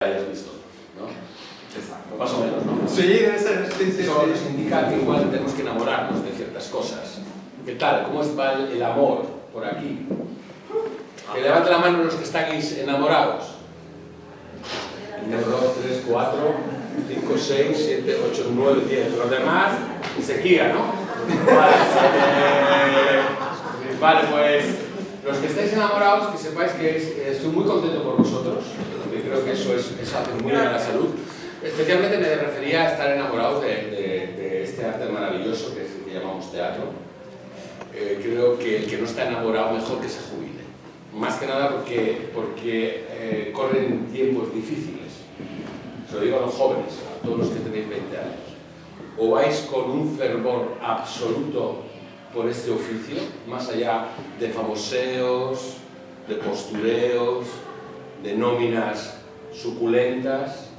hayas visto, ¿no? Exacto. Más o menos, ¿no? Sí, debe ser. Sí, Eso nos indica que igual tenemos que enamorarnos de ciertas cosas. ¿Qué tal? ¿Cómo va el amor por aquí? Que levante la mano los que estáis enamorados. 1, 2, 3, 4, 5, 6, 7, 8, 9, 10. Los demás, sequía, ¿no? Vale, pues los que estáis enamorados, que sepáis que estoy muy contento por vosotros, porque creo que eso hace muy bien a la salud. Especialmente me refería a estar enamorados de este arte maravilloso que es el que llamamos teatro. Creo que el que no está enamorado mejor que se jubile. Más que nada porque corren tiempos difíciles. Se lo digo a los jóvenes, a todos los que tenéis 20 años. O vais con un fervor absoluto por este oficio, más allá de famoseos, de postureos, de nóminas suculentas.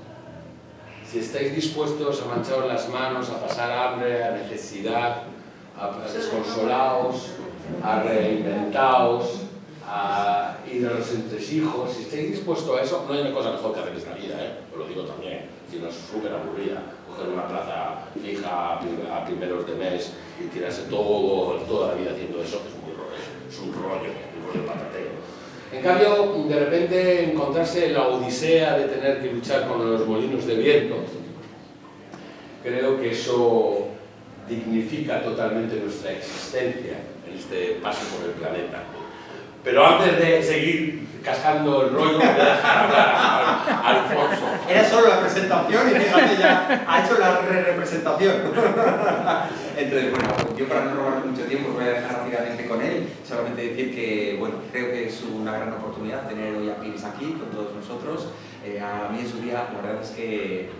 Si estáis dispuestos a mancharos las manos, a pasar hambre, a necesidad, a desconsolaos, a reinventaos, a ir a los entresijos, si estáis dispuestos a eso, no hay una cosa mejor que hacer en esta vida, os lo digo también, si no es súper aburrida, coger una plaza fija a primeros de mes y tirarse toda la vida haciendo eso, es un rollo patatero. En cambio, de repente encontrarse la odisea de tener que luchar con los molinos de viento, creo que eso dignifica totalmente nuestra existencia en este paso por el planeta. Pero antes de seguir cascando el rollo, voy a dejar hablar a Alfonso. Era solo la presentación y fíjate, ya ha hecho la representación. Entonces, bueno, yo para no robar mucho tiempo os voy a dejar rápidamente con él. Solamente decir que, bueno, creo que es una gran oportunidad tener hoy a Piris aquí con todos nosotros. A mí en su día, la verdad es que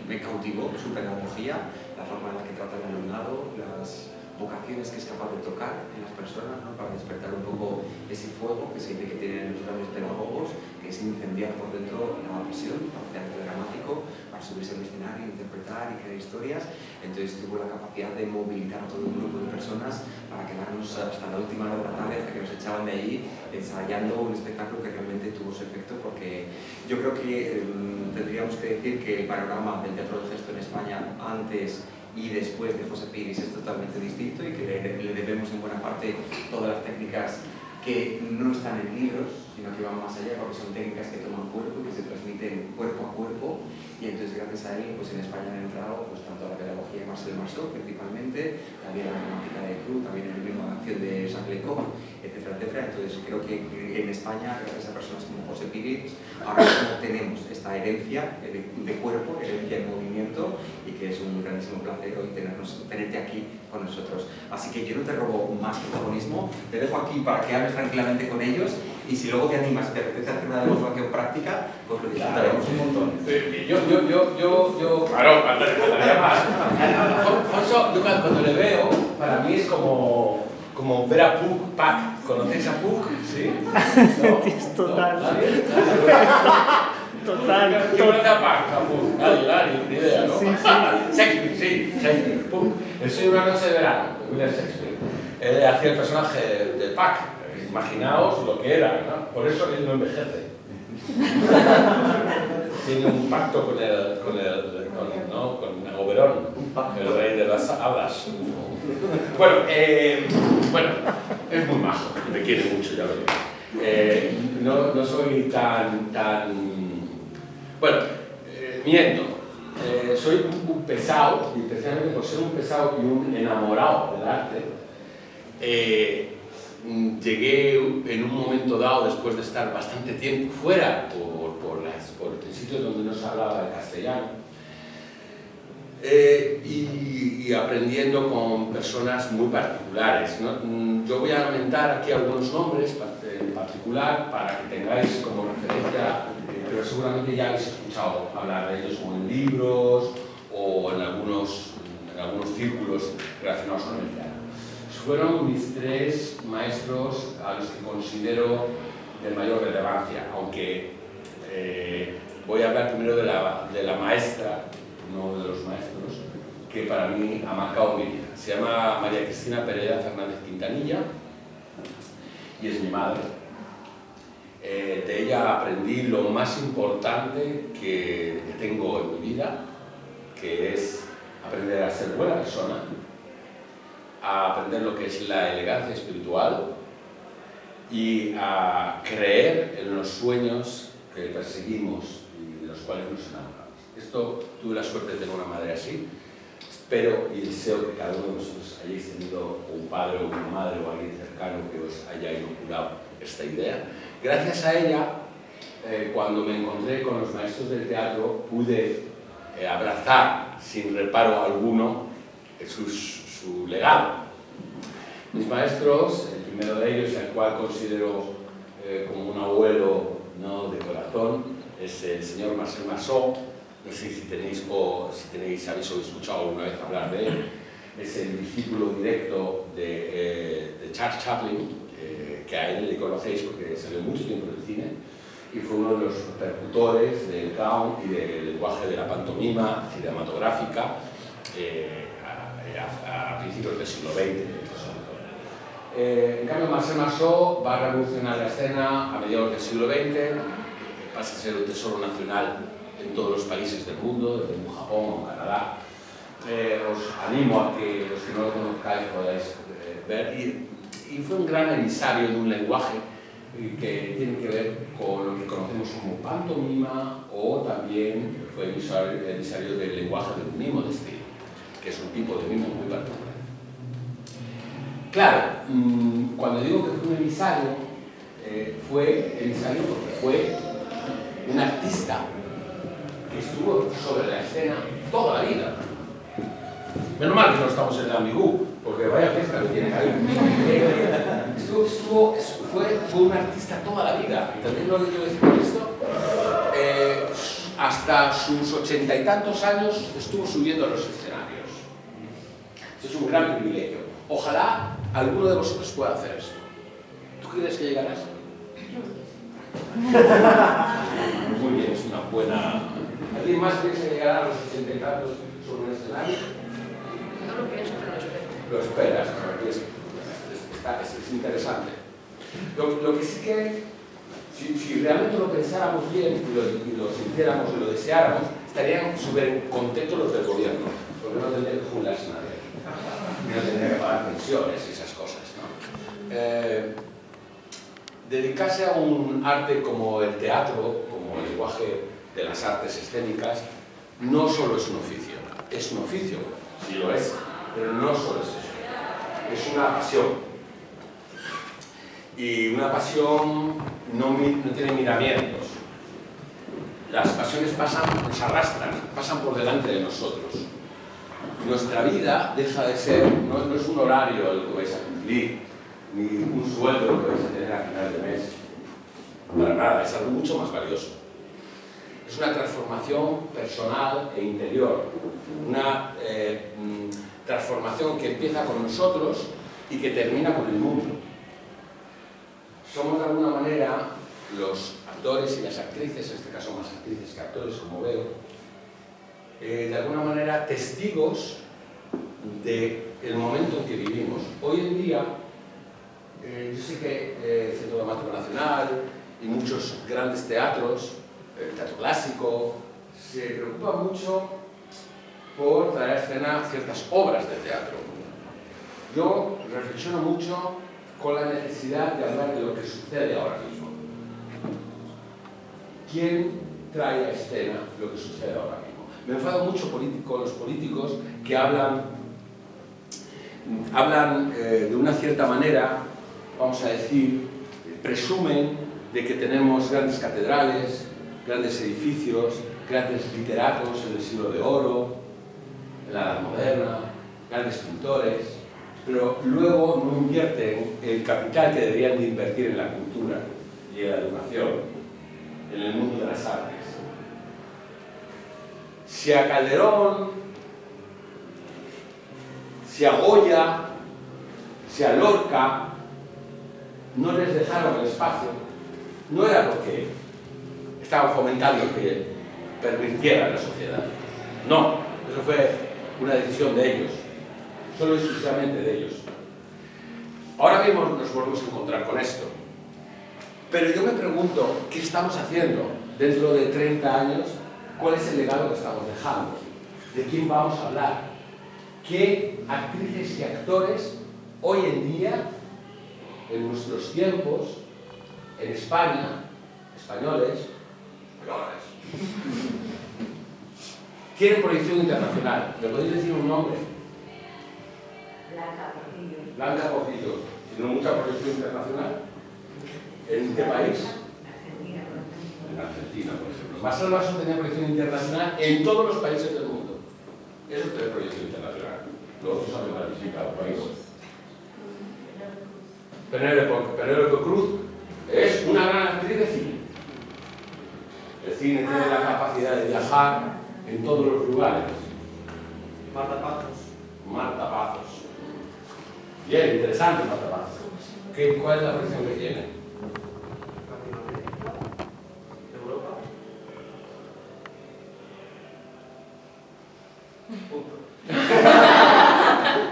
me cautivó su pedagogía, la forma en la que trata el alumnado, las vocaciones que es capaz de tocar en las personas, ¿no? Para despertar un poco ese fuego que se dice que tienen los grandes pedagogos, que es incendiar por dentro la pasión para hacer arte dramático, para subirse al escenario, interpretar y crear historias. Entonces tuvo la capacidad de movilizar a todo un grupo de personas para quedarnos hasta la última hora de la tarde, hasta que nos echaban de allí ensayando un espectáculo que realmente tuvo su efecto, porque yo creo que tendríamos que decir que el panorama del teatro de gesto en España antes y después de José Piris es totalmente distinto y que le debemos en buena parte todas las técnicas que no están en libros, sino que van más allá, porque son técnicas que toman cuerpo y que se transmiten cuerpo a cuerpo, y entonces gracias a él pues en España han entrado pues, tanto la pedagogía de Marcel Marceau principalmente, también la gramática de Cru, también el ritmo de acción de Jacques Lecoq, etcétera, etcétera. Entonces creo que en España, gracias a personas como José Piris, ahora mismo tenemos esta herencia de cuerpo, herencia de movimiento, y que es un grandísimo placer hoy tenerte aquí con nosotros. Así que yo no te robo más protagonismo, te dejo aquí para que hables tranquilamente con ellos, y si luego te animas, te apetece hacer una demostración práctica, pues lo disfrutaremos un montón. Claro, faltaría más. Alfonso, yo cuando le veo, para mí es como ver a Puck, Pac. ¿Conocéis a Puck? ¿Sí? ¿No? Es total. ¿No? Total. ¿Qué conoce a Pac? A Puck. Nadie, ni idea, ¿no? Sí, Shakespeare, sí, Shakespeare. Puck. El sueño de una noche de verano, de William Shakespeare. Él hacía el personaje de Pac. Imaginaos lo que era, ¿no? Por eso él no envejece. Tiene un pacto con Oberón, el rey de las hadas. Bueno, es muy majo, me quiere mucho, ya lo digo. No soy tan... Bueno, miento. Soy un pesado, y especialmente por ser un pesado y un enamorado del arte. Llegué en un momento dado, después de estar bastante tiempo fuera por el sitio donde no se hablaba el castellano, y aprendiendo con personas muy particulares, ¿no? Yo voy a lamentar aquí algunos nombres en particular para que tengáis como referencia, pero seguramente ya habéis escuchado hablar de ellos o en libros o en algunos círculos relacionados con el teatro. Fueron mis 3 maestros a los que considero de mayor relevancia, aunque voy a hablar primero de la maestra, no de los maestros, que para mí ha marcado mi vida. Se llama María Cristina Pereira Fernández Quintanilla y es mi madre. De ella aprendí lo más importante que tengo en mi vida, que es aprender a ser buena persona, a aprender lo que es la elegancia espiritual y a creer en los sueños que perseguimos y de los cuales nos enamoramos. Esto, tuve la suerte de tener una madre así. Espero y deseo que cada uno de vosotros hayáis tenido un padre o una madre o alguien cercano que os haya inoculado esta idea. Gracias a ella, cuando me encontré con los maestros del teatro, pude abrazar sin reparo alguno su legado. Mis maestros, el primero de ellos, al cual considero como un abuelo, ¿no?, de corazón, es el señor Marcel Marceau. No sé si habéis escuchado alguna vez hablar de él. Es el discípulo directo de Charles Chaplin, que a él le conocéis porque salió mucho tiempo en el cine, y fue uno de los percutores del clown y del lenguaje de la pantomima cinematográfica a principios del siglo XX. En cambio, Marcel Marceau va a revolucionar la escena a mediados del siglo XX, pasa a ser un tesoro nacional en todos los países del mundo, desde Japón o Canadá. Os animo a que los que no lo conozcáis podáis ver. Y fue un gran emisario de un lenguaje que tiene que ver con lo que conocemos como pantomima, o también fue emisario del lenguaje del mimo de estilo, que es un tipo de mimo muy particular. Claro, cuando digo que fue un emisario, fue emisario porque fue un artista que estuvo sobre la escena toda la vida. Menos mal que no estamos en la Amigú, porque vaya fiesta que tiene ahí. Fue un artista toda la vida. ¿Entendéis lo que quiero decir con esto? Hasta sus 80 y tantos años estuvo subiendo a los escenarios. Eso es un gran privilegio. Ojalá alguno de vosotros pueda hacer esto. ¿Tú crees que llegarás? Muy bien, es una buena... ¿Alguien más piensa que llegará a los 80 y tantos sobre un escenario? No lo pienso, pero lo espero. Lo esperas, es interesante. Lo que sí que, si realmente lo pensáramos bien y lo sintiéramos y lo deseáramos, estarían súper contentos los del gobierno, porque no tendrían que jubilarse nadie, no tendrían que pagar pensiones y esas cosas, ¿no? Dedicarse a un arte como el teatro, como el lenguaje de las artes escénicas, no solo es un oficio, sí lo es, pero no solo es eso, es una pasión. Y una pasión no tiene miramientos. Las pasiones nos arrastran, pasan por delante de nosotros. Nuestra vida deja de ser, no es un horario el que vais a cumplir, ni un sueldo que vais a tener a final de mes. Para nada, es algo mucho más valioso. Es una transformación personal e interior, una transformación que empieza con nosotros y que termina con el mundo. Somos de alguna manera los actores y las actrices, en este caso más actrices que actores, como veo, de alguna manera testigos del momento en que vivimos. Hoy en día, yo sé que el Centro Dramático Nacional y muchos grandes teatros, el teatro clásico, se preocupa mucho por traer a escena ciertas obras de teatro. Yo reflexiono mucho con la necesidad de hablar de lo que sucede ahora mismo. ¿Quién trae a escena lo que sucede ahora mismo? Me enfado mucho con los políticos que hablan de una cierta manera, vamos a decir, presumen de que tenemos grandes catedrales, grandes edificios, grandes literatos en el siglo de oro, en la Edad Moderna, grandes pintores, pero luego no invierten el capital que deberían de invertir en la cultura y en la educación, en el mundo de las artes. Si a Calderón, si a Goya, si a Lorca no les dejaron el espacio, no era porque estaban fomentando que pervirtiera la sociedad. No, eso fue una decisión de ellos, solo exclusivamente de ellos. Ahora mismo nos volvemos a encontrar con esto. Pero yo me pregunto, ¿qué estamos haciendo dentro de 30 años? ¿Cuál es el legado que estamos dejando? ¿De quién vamos a hablar? ¿Qué actrices y actores hoy en día, en nuestros tiempos, en España, españoles, tienen proyección internacional? ¿Me podéis decir un nombre? Blanca Portillo. Blanca Portillo. ¿Tiene mucha proyección internacional? ¿En qué país? Argentina, por ejemplo. En Argentina, por ejemplo. Marcel Marceau tenía proyección internacional en todos los países del mundo. Eso es tener proyección internacional. Luego tú sabes la física del país. Penélope Cruz es una gran actriz de cine. El cine tiene la capacidad de viajar en todos los lugares. Marta Pazos. Marta Pazos. Bien, interesante Marta Pazos. ¿Cuál es la proyección que tiene? Europa.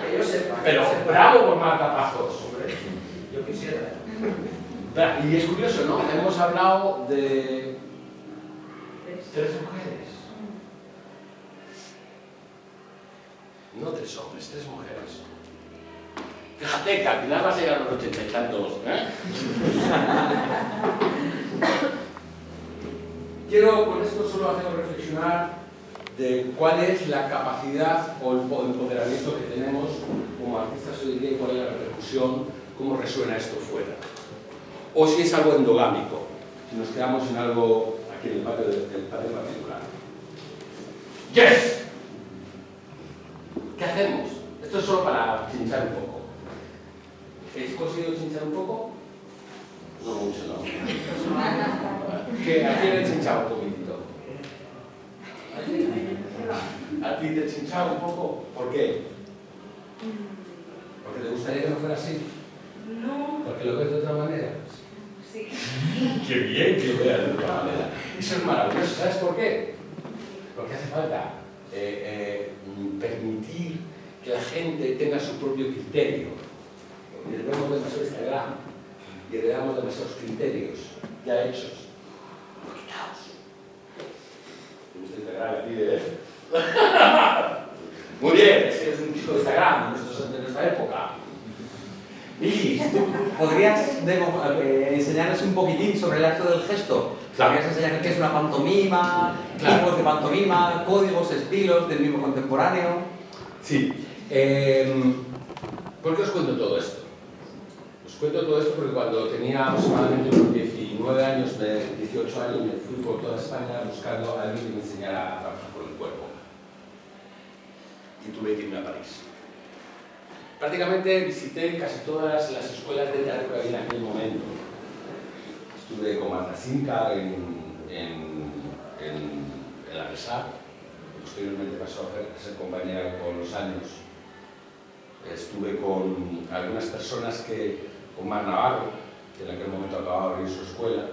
Que yo sepa. Pero bravo por Marta Pazos. Hombre, yo quisiera. Y es curioso, ¿no? Hemos hablado de 3 mujeres. No 3 hombres, 3 mujeres. Fíjate que al final vas a llegar a los 80 y tantos, ¿eh? Quiero con esto solo hacer reflexionar de cuál es la capacidad o el empoderamiento que tenemos como artistas hoy en día y cuál es la repercusión, cómo resuena esto fuera. O si es algo endogámico, si nos quedamos en algo aquí en el patio del patio particular. ¡Yes! ¿Qué hacemos? Esto es solo para chinchar un poco. ¿Habéis conseguido chinchar un poco? No mucho, no. ¿A quién he chinchado un poquitito? ¿A ti te he chinchado un poco? ¿Por qué? ¿Porque te gustaría que no fuera así? No. ¿Porque lo ves de otra manera? Sí. ¡Qué bien que lo veas de otra manera! Eso es maravilloso. ¿Sabes por qué? Porque hace falta permitir que la gente tenga su propio criterio. Porque vemos demasiado Instagram y le damos demasiados criterios ya hechos. Quitaos. Instagram aquí de... Muy bien, es que eres un chico de Instagram de nuestra época. Miki, ¿podrías enseñarnos un poquitín sobre el arte del gesto? Claro. ¿Podrías enseñar qué es una pantomima, Claro. tipos de pantomima, códigos, estilos del mismo contemporáneo? Sí. ¿Por qué os cuento todo esto? Os cuento todo esto porque cuando tenía aproximadamente unos 19 años, 18 años, me fui por toda España buscando a alguien que me enseñara a trabajar con el cuerpo. Y tuve que irme a París. Prácticamente visité casi todas las escuelas de teatro que había en aquel momento. Estuve con Marta Cinca en la Resac, posteriormente pasó a ser compañera con los años. Estuve con algunas personas con Mar Navarro, que en aquel momento acababa de abrir su escuela.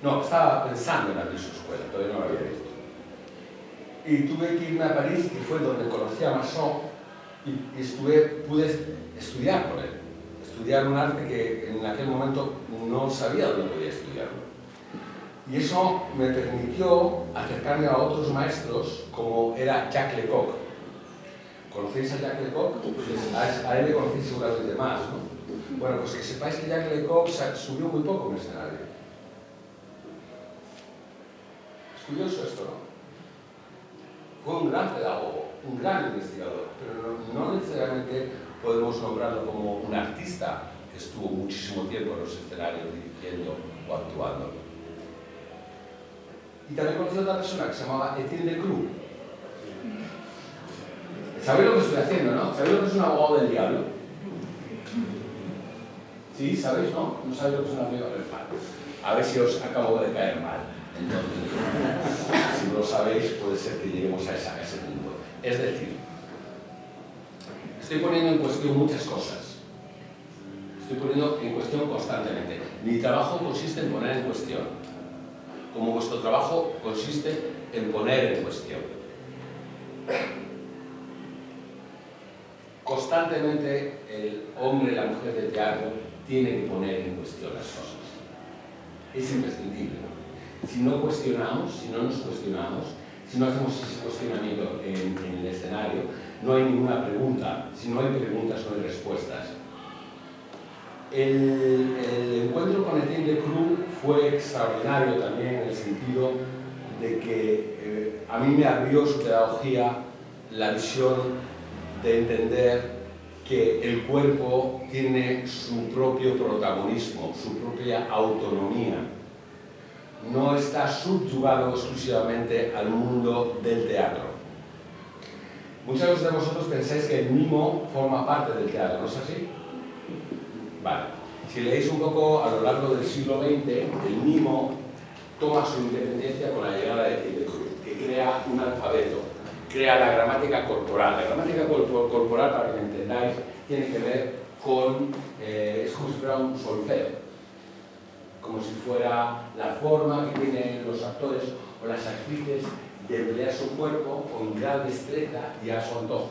No, estaba pensando en abrir su escuela, todavía no lo había visto. Y tuve que irme a París, que fue donde conocí a Masson, y pude estudiar con él. Estudiar un arte que en aquel momento no sabía dónde podía estudiarlo. Y eso me permitió acercarme a otros maestros, como era Jacques Lecoq. ¿Conocéis a Jacques Lecoq? Pues a él le conocéis seguramente más, ¿no? Bueno, pues que sepáis que Jacques Lecoq subió muy poco en el escenario. Es curioso esto, ¿no? Fue un gran pedagogo, un gran investigador, pero no necesariamente podemos nombrarlo como un artista que estuvo muchísimo tiempo en los escenarios dirigiendo o actuando. Y también conocí a otra persona que se llamaba Etienne Decroux. ¿Sabéis lo que estoy haciendo, no? ¿Sabéis lo que es un abogado del diablo? ¿Sí? ¿Sabéis, no? ¿No sabéis lo que es un abogado del diablo? A ver si os acabo de caer mal. Entonces, si no lo sabéis, puede ser que lleguemos a ese punto. Es decir, estoy poniendo en cuestión muchas cosas. Estoy poniendo en cuestión constantemente. Mi trabajo consiste en poner en cuestión, como vuestro trabajo consiste en poner en cuestión. Constantemente el hombre y la mujer del teatro tienen que poner en cuestión las cosas. es imprescindible. Si no cuestionamos, si no nos cuestionamos, si no hacemos ese cuestionamiento en el escenario, no hay ninguna pregunta. Si no hay preguntas, no hay respuestas. El encuentro con Etienne Decroux fue extraordinario también en el sentido de que a mí me abrió su pedagogía la visión de entender que el cuerpo tiene su propio protagonismo, su propia autonomía. No está subyugado exclusivamente al mundo del teatro. Muchos de vosotros pensáis que el mimo forma parte del teatro, ¿no es así? Vale. Si leéis un poco a lo largo del siglo XX, el mimo toma su independencia con la llegada de Etienne Decroux, que crea un alfabeto, crea la gramática corporal. La gramática corporal, para que me entendáis, tiene que ver con, es como si fuera un solfeo, como si fuera la forma que tienen los actores o las actrices de emplear su cuerpo con gran destreza y a su antojo,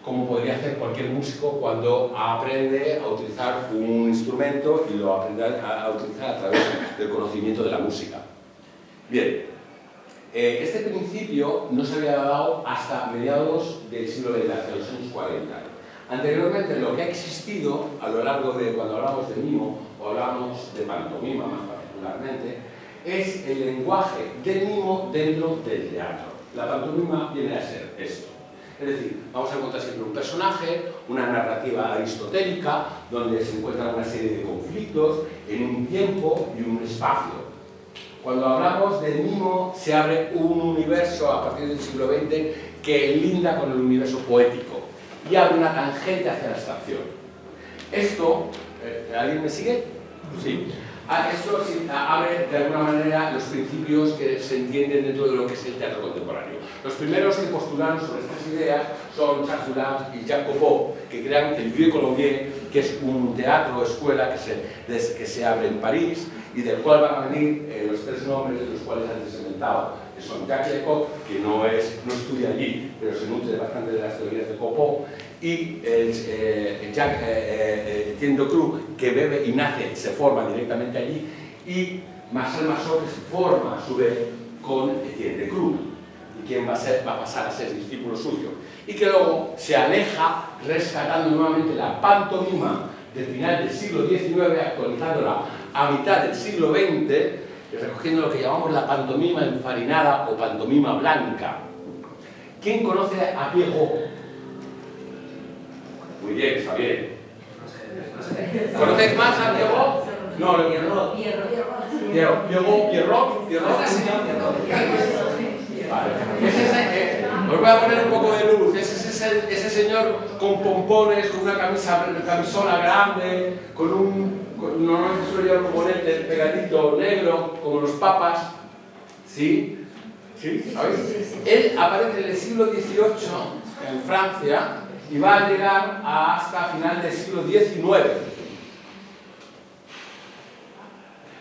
como podría hacer cualquier músico cuando aprende a utilizar un instrumento y lo aprende a utilizar a través del conocimiento de la música. Bien, este principio no se había dado hasta mediados del siglo XX, hasta los años 40. Anteriormente, lo que ha existido a lo largo de, cuando hablamos de mimo o hablamos de pantomima más particularmente, es el lenguaje del mimo dentro del teatro. La pantomima viene a ser esto. Es decir, vamos a encontrar siempre un personaje, una narrativa aristotélica, donde se encuentran una serie de conflictos en un tiempo y un espacio. Cuando hablamos del mimo, se abre un universo a partir del siglo XX que linda con el universo poético y abre una tangente hacia la abstracción. Esto, ¿alguien me sigue? Sí. Esto sí, abre de alguna manera los principios que se entienden dentro de lo que es el teatro contemporáneo. Los primeros que postularon sobre estas ideas son Jacques Dulin y Jacques Copeau, que crean el Vieux Colombier, que es un teatro o escuela que se abre en París y del cual van a venir los tres nombres de los cuales antes he comentado, que son Jacques Lecoq, que no estudia allí, pero se nutre bastante de las teorías de Copeau, y Etienne Decroux, que bebe y nace y se forma directamente allí, y Marcel Marceau, que se forma a su vez con Etienne Decroux, y quien va a pasar a ser discípulo suyo, y que luego se aleja rescatando nuevamente la pantomima del final del siglo XIX, actualizándola a mitad del siglo XX, recogiendo lo que llamamos la pantomima enfarinada o pantomima blanca. ¿Quién conoce a Pierrot? Muy bien, está bien. ¿Conocéis más a Pierrot? No, Pierrot. Vale. Os voy a poner un poco de luz. Ese señor con pompones, con una camisola grande, normalmente suele llevar un bonete pegadito negro, como los papas. ¿Sí? ¿Sí? ¿Sabéis? Él aparece en el siglo XVIII en Francia y va a llegar hasta final del siglo XIX.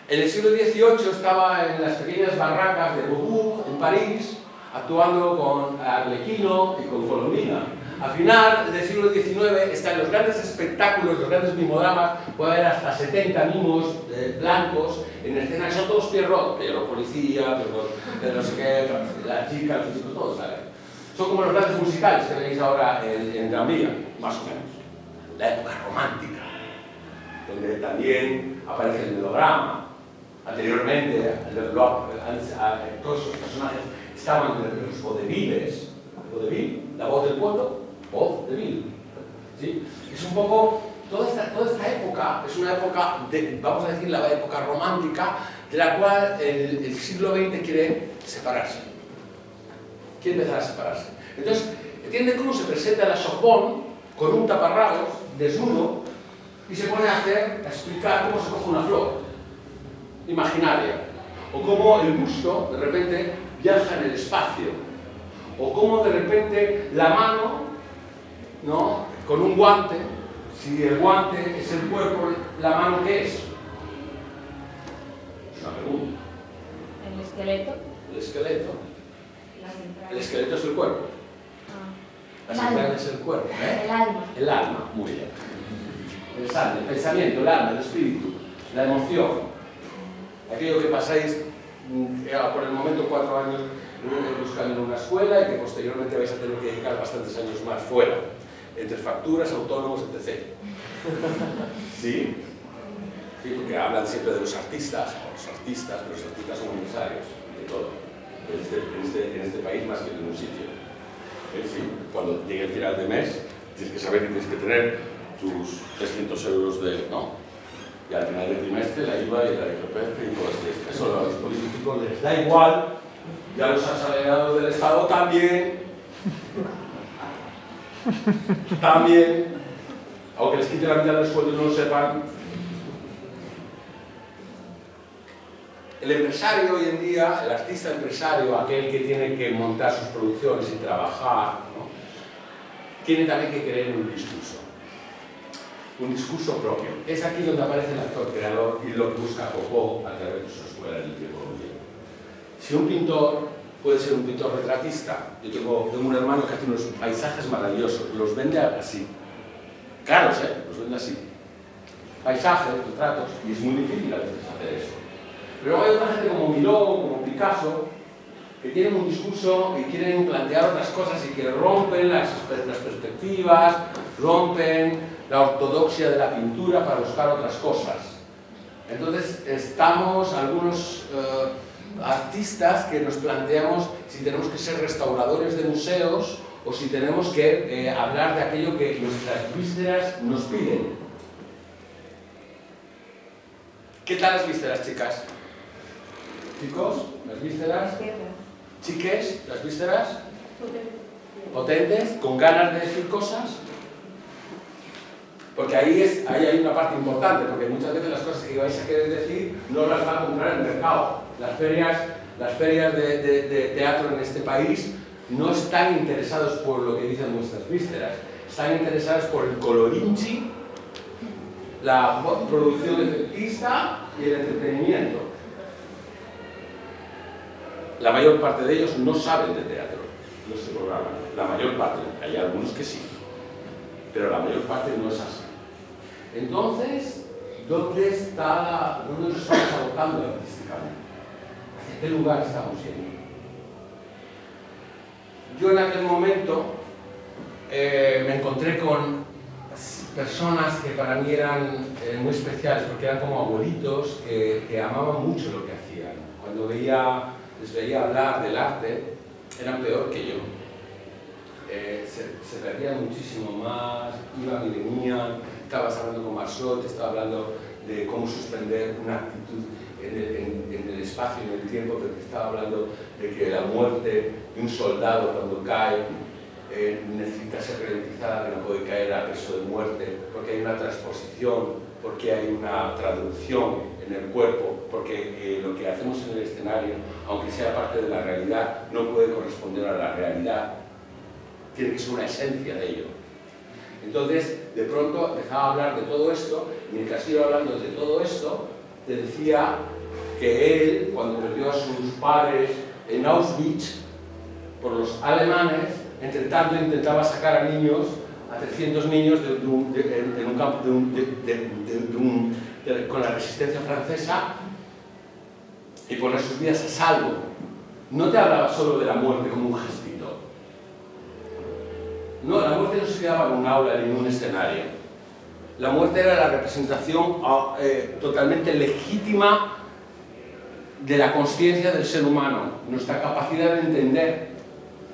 En el siglo XVIII estaba en las pequeñas barracas de Beaubourg, en París, actuando con Arlequino y con Colombina. A final del siglo XIX están los grandes espectáculos, los grandes mimodramas, puede haber hasta 70 mimos blancos en escena, son todos Pierrot, policía, Pierrot no sé qué, la chica, los chicos, todos salen. Son como los grandes musicales que veis ahora en Gran Vía, más o menos. La época romántica, donde también aparece el melodrama. Anteriormente, todos esos personajes estaban en los vaudevilles, la voz del pueblo, voz de Ville. ¿Sí? Es un poco, toda esta época, es una época, vamos a decir, la época romántica, de la cual el siglo XX quiere separarse. Quiere empezar a separarse. Entonces, Etienne Decroux se presenta en la Sorbonne con un taparrabos, desnudo, y se pone a explicar cómo se coge una flor imaginaria, o cómo el busto de repente viaja en el espacio, o cómo de repente la mano, ¿no?, con un guante, si el guante es el cuerpo, ¿la mano qué es? Es una pregunta. ¿El esqueleto? El esqueleto. El esqueleto es el cuerpo. Ah. Las entrañas es el cuerpo, ¿eh? El alma. El alma, muy bien. Interesante. El pensamiento, el alma, el espíritu, la emoción. Aquello que pasáis por el momento 4 años buscando en una escuela y que posteriormente vais a tener que dedicar bastantes años más fuera, entre facturas, autónomos, etc. ¿Sí? Sí, porque hablan siempre de los artistas, pero los artistas son empresarios, de todo, en este país más que en ningún sitio. Sí, cuando llegue el final de mes, tienes que saber que tienes que tener tus 300 euros de... ¿no? Y al final del trimestre la IVA y la IRPF y todo esto. Eso a los políticos les da igual, ya los asalariados del Estado también, aunque les quite la mitad del sueldo y no lo sepan. El empresario hoy en día, el artista empresario, aquel que tiene que montar sus producciones y trabajar, ¿no? Tiene también que creer en un discurso propio. Es aquí donde aparece el actor creador y lo que busca Foucault a través de su escuela del tiempo. Si un pintor puede ser un pintor retratista, yo tengo un hermano que hace unos paisajes maravillosos, los vende así, caros, los vende así, paisajes, retratos, y es muy difícil a veces hacer eso. Pero hay otra gente como Miró, como Picasso, que tienen un discurso y quieren plantear otras cosas y que rompen las perspectivas, rompen la ortodoxia de la pintura para buscar otras cosas. Entonces estamos algunos artistas que nos planteamos si tenemos que ser restauradores de museos o si tenemos que hablar de aquello que nuestras vísceras nos piden. ¿Qué tal las vísceras, chicas? Chicos, las vísceras. Chiques, las vísceras. Potentes, con ganas de decir cosas. Porque ahí hay una parte importante, porque muchas veces las cosas que vais a querer decir no las va a comprar el mercado. Las ferias de teatro en este país no están interesados por lo que dicen nuestras vísceras, están interesados por el colorinchi, la producción efectista y el entretenimiento. La mayor parte de ellos no saben de teatro, no se programan. La mayor parte, hay algunos que sí, pero la mayor parte no es así. Entonces, ¿dónde nos estamos abocando artísticamente? ¿Hacia qué lugar estamos yendo? Yo en aquel momento me encontré con personas que para mí eran muy especiales, porque eran como abuelitos que amaban mucho lo que hacían. Cuando les veía hablar del arte, eran peor que yo. Se perdían muchísimo más, iban y venían. Estabas hablando con Marceau, te estaba hablando de cómo suspender una actitud en el espacio y en el tiempo, pero te estaba hablando de que la muerte de un soldado cuando cae necesita ser ralentizada, que no puede caer a peso de muerte, porque hay una transposición, porque hay una traducción en el cuerpo, porque lo que hacemos en el escenario, aunque sea parte de la realidad, no puede corresponder a la realidad, tiene que ser una esencia de ello. Entonces, de pronto empezaba a hablar de todo esto, y mientras iba hablando de todo esto, te decía que él, cuando perdió a sus padres en Auschwitz por los alemanes, entre tanto intentaba sacar a niños, a 300 niños en un campo con la resistencia francesa y poner sus vidas a salvo. No te hablaba solo de la muerte como un gestito. No, la muerte no se quedaba en un aula ni en un escenario. La muerte era la representación totalmente legítima de la consciencia del ser humano, nuestra capacidad de entender.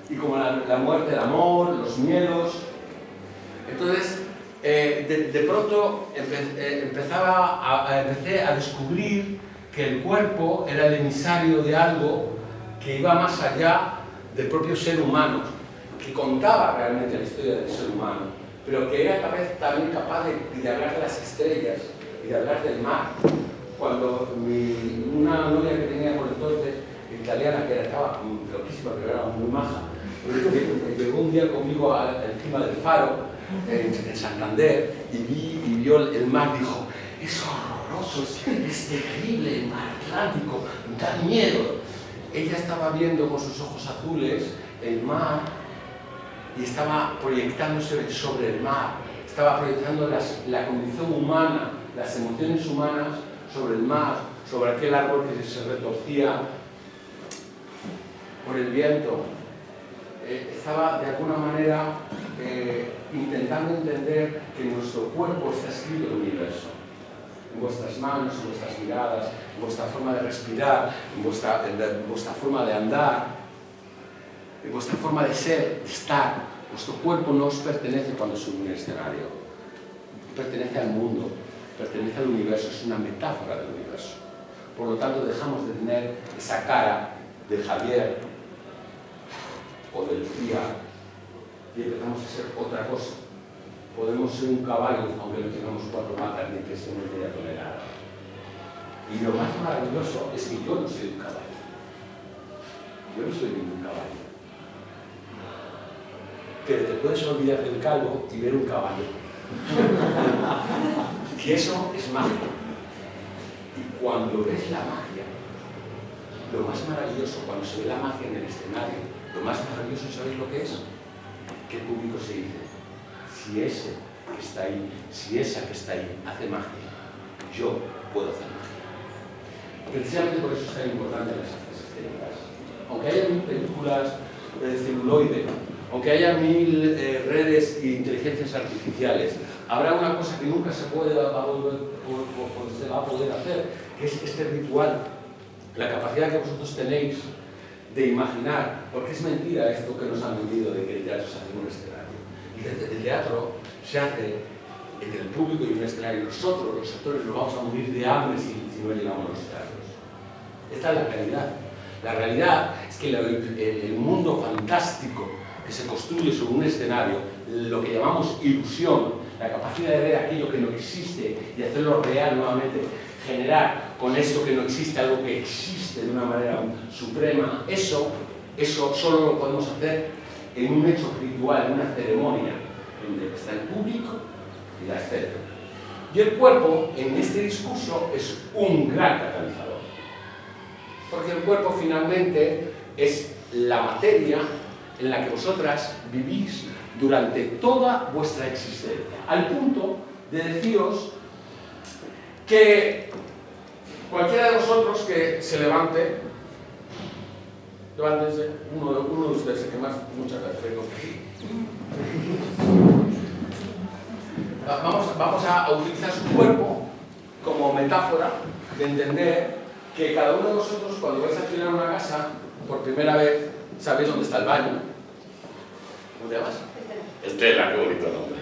Y como la muerte, el amor, los miedos. Entonces, de pronto empecé a descubrir que el cuerpo era el emisario de algo que iba más allá del propio ser humano, que contaba realmente la historia del ser humano, pero que era también capaz de hablar de las estrellas y de hablar del mar. Cuando una novia que tenía por entonces, italiana, que estaba loquísima, pero era muy maja, llegó un día conmigo encima del faro, en Santander, y vio el mar, dijo: es horroroso, es terrible, el mar Atlántico, da miedo. Ella estaba viendo con sus ojos azules el mar y estaba proyectándose sobre el mar, estaba proyectando la condición humana, las emociones humanas sobre el mar, sobre aquel árbol que se retorcía por el viento. Estaba de alguna manera intentando entender que nuestro cuerpo está escrito en el universo, en vuestras manos, en vuestras miradas, en vuestra forma de respirar, en vuestra forma de andar, en vuestra forma de ser, de estar. Vuestro cuerpo no os pertenece cuando sube un escenario, pertenece al mundo, pertenece al universo, es una metáfora del universo. Por lo tanto, dejamos de tener esa cara de Javier o del Cía y empezamos a ser otra cosa. Podemos ser un caballo, aunque no tengamos 4 patas ni pesemos media tonelada. Y lo más maravilloso es que yo no soy un caballo. Yo no soy ningún caballo. Pero te puedes olvidar del calvo y ver un caballo. Que eso es magia. Y cuando ves la magia, lo más maravilloso, cuando se ve la magia en el escenario, lo más maravilloso, ¿sabéis lo que es? Que el público se dice, si ese que está ahí, si esa que está ahí hace magia, yo puedo hacer magia. Precisamente por eso es tan importante las artes escénicas. Aunque haya 1000 películas de celuloide, aunque haya 1000 redes e inteligencias artificiales, habrá una cosa que nunca se va a poder hacer, que es este ritual, la capacidad que vosotros tenéis de imaginar, porque es mentira esto que nos han vendido de que el teatro se hace en un escenario. Y el teatro se hace entre el público y un escenario. Nosotros, los actores, nos vamos a morir de hambre si no llenamos los teatros. Esta es la realidad. La realidad es que el mundo fantástico que se construye sobre un escenario, lo que llamamos ilusión, la capacidad de ver aquello que no existe y hacerlo real nuevamente, generar con esto que no existe algo que existe de una manera suprema, eso solo lo podemos hacer en un hecho ritual, en una ceremonia, donde está el público y la escena. Y el cuerpo, en este discurso, es un gran catalizador. Porque el cuerpo finalmente es la materia en la que vosotras vivís durante toda vuestra existencia. Al punto de deciros que cualquiera de vosotros que se levante, levántense, uno de ustedes, el que más, muchas gracias, vengo aquí. Vamos a utilizar su cuerpo como metáfora de entender que cada uno de vosotros, cuando vais a alquilar una casa, por primera vez, sabéis dónde está el baño. ¿Cómo te llamas? Estela, qué bonito nombre.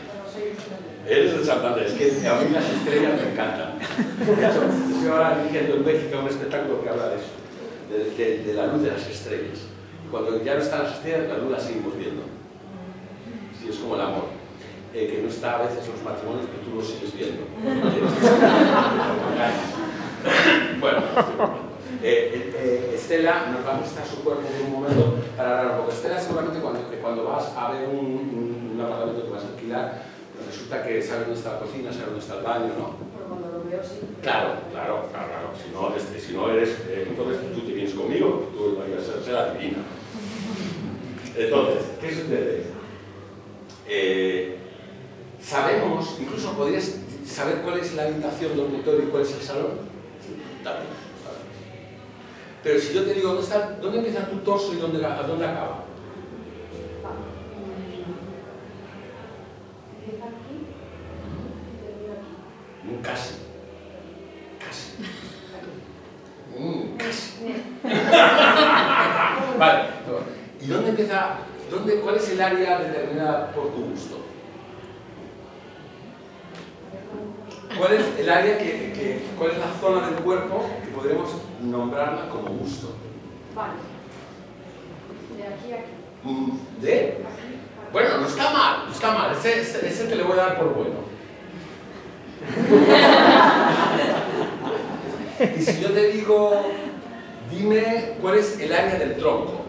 Eres de Santander, es que a mí las estrellas me encantan. Estoy ahora dirigiendo en México un espectáculo que habla de eso, de la luz de las estrellas. Y cuando ya no están las estrellas, la luz la seguimos viendo. Sí, es como el amor, que no está a veces en los matrimonios, pero tú lo sigues viendo. Bueno, Estela nos va a mostrar su cuerpo en un momento para hablar, porque Estela seguramente cuando vas a ver un apartamento que vas a alquilar, pues resulta que sabe dónde está la cocina, sabe dónde está el baño, ¿no? Pero cuando lo veo, sí. Claro. Si no eres, entonces tú te vienes conmigo, tú vas a ser adivina. Entonces, ¿qué sucede? Sabemos, incluso podrías saber cuál es la habitación dormitorio y cuál es el salón. También, ¿sabes? Pero si yo te digo, ¿dónde empieza tu torso y dónde acaba? Empieza aquí y termina aquí. Casi. Vale. ¿Y dónde empieza? ¿Cuál es el área determinada por tu gusto? ¿Cuál es el área cuál es la zona del cuerpo que podremos nombrarla como gusto? Vale. De aquí a aquí. ¿De? Bueno, no está mal. Ese te le voy a dar por bueno. Y si yo te digo, dime cuál es el área del tronco.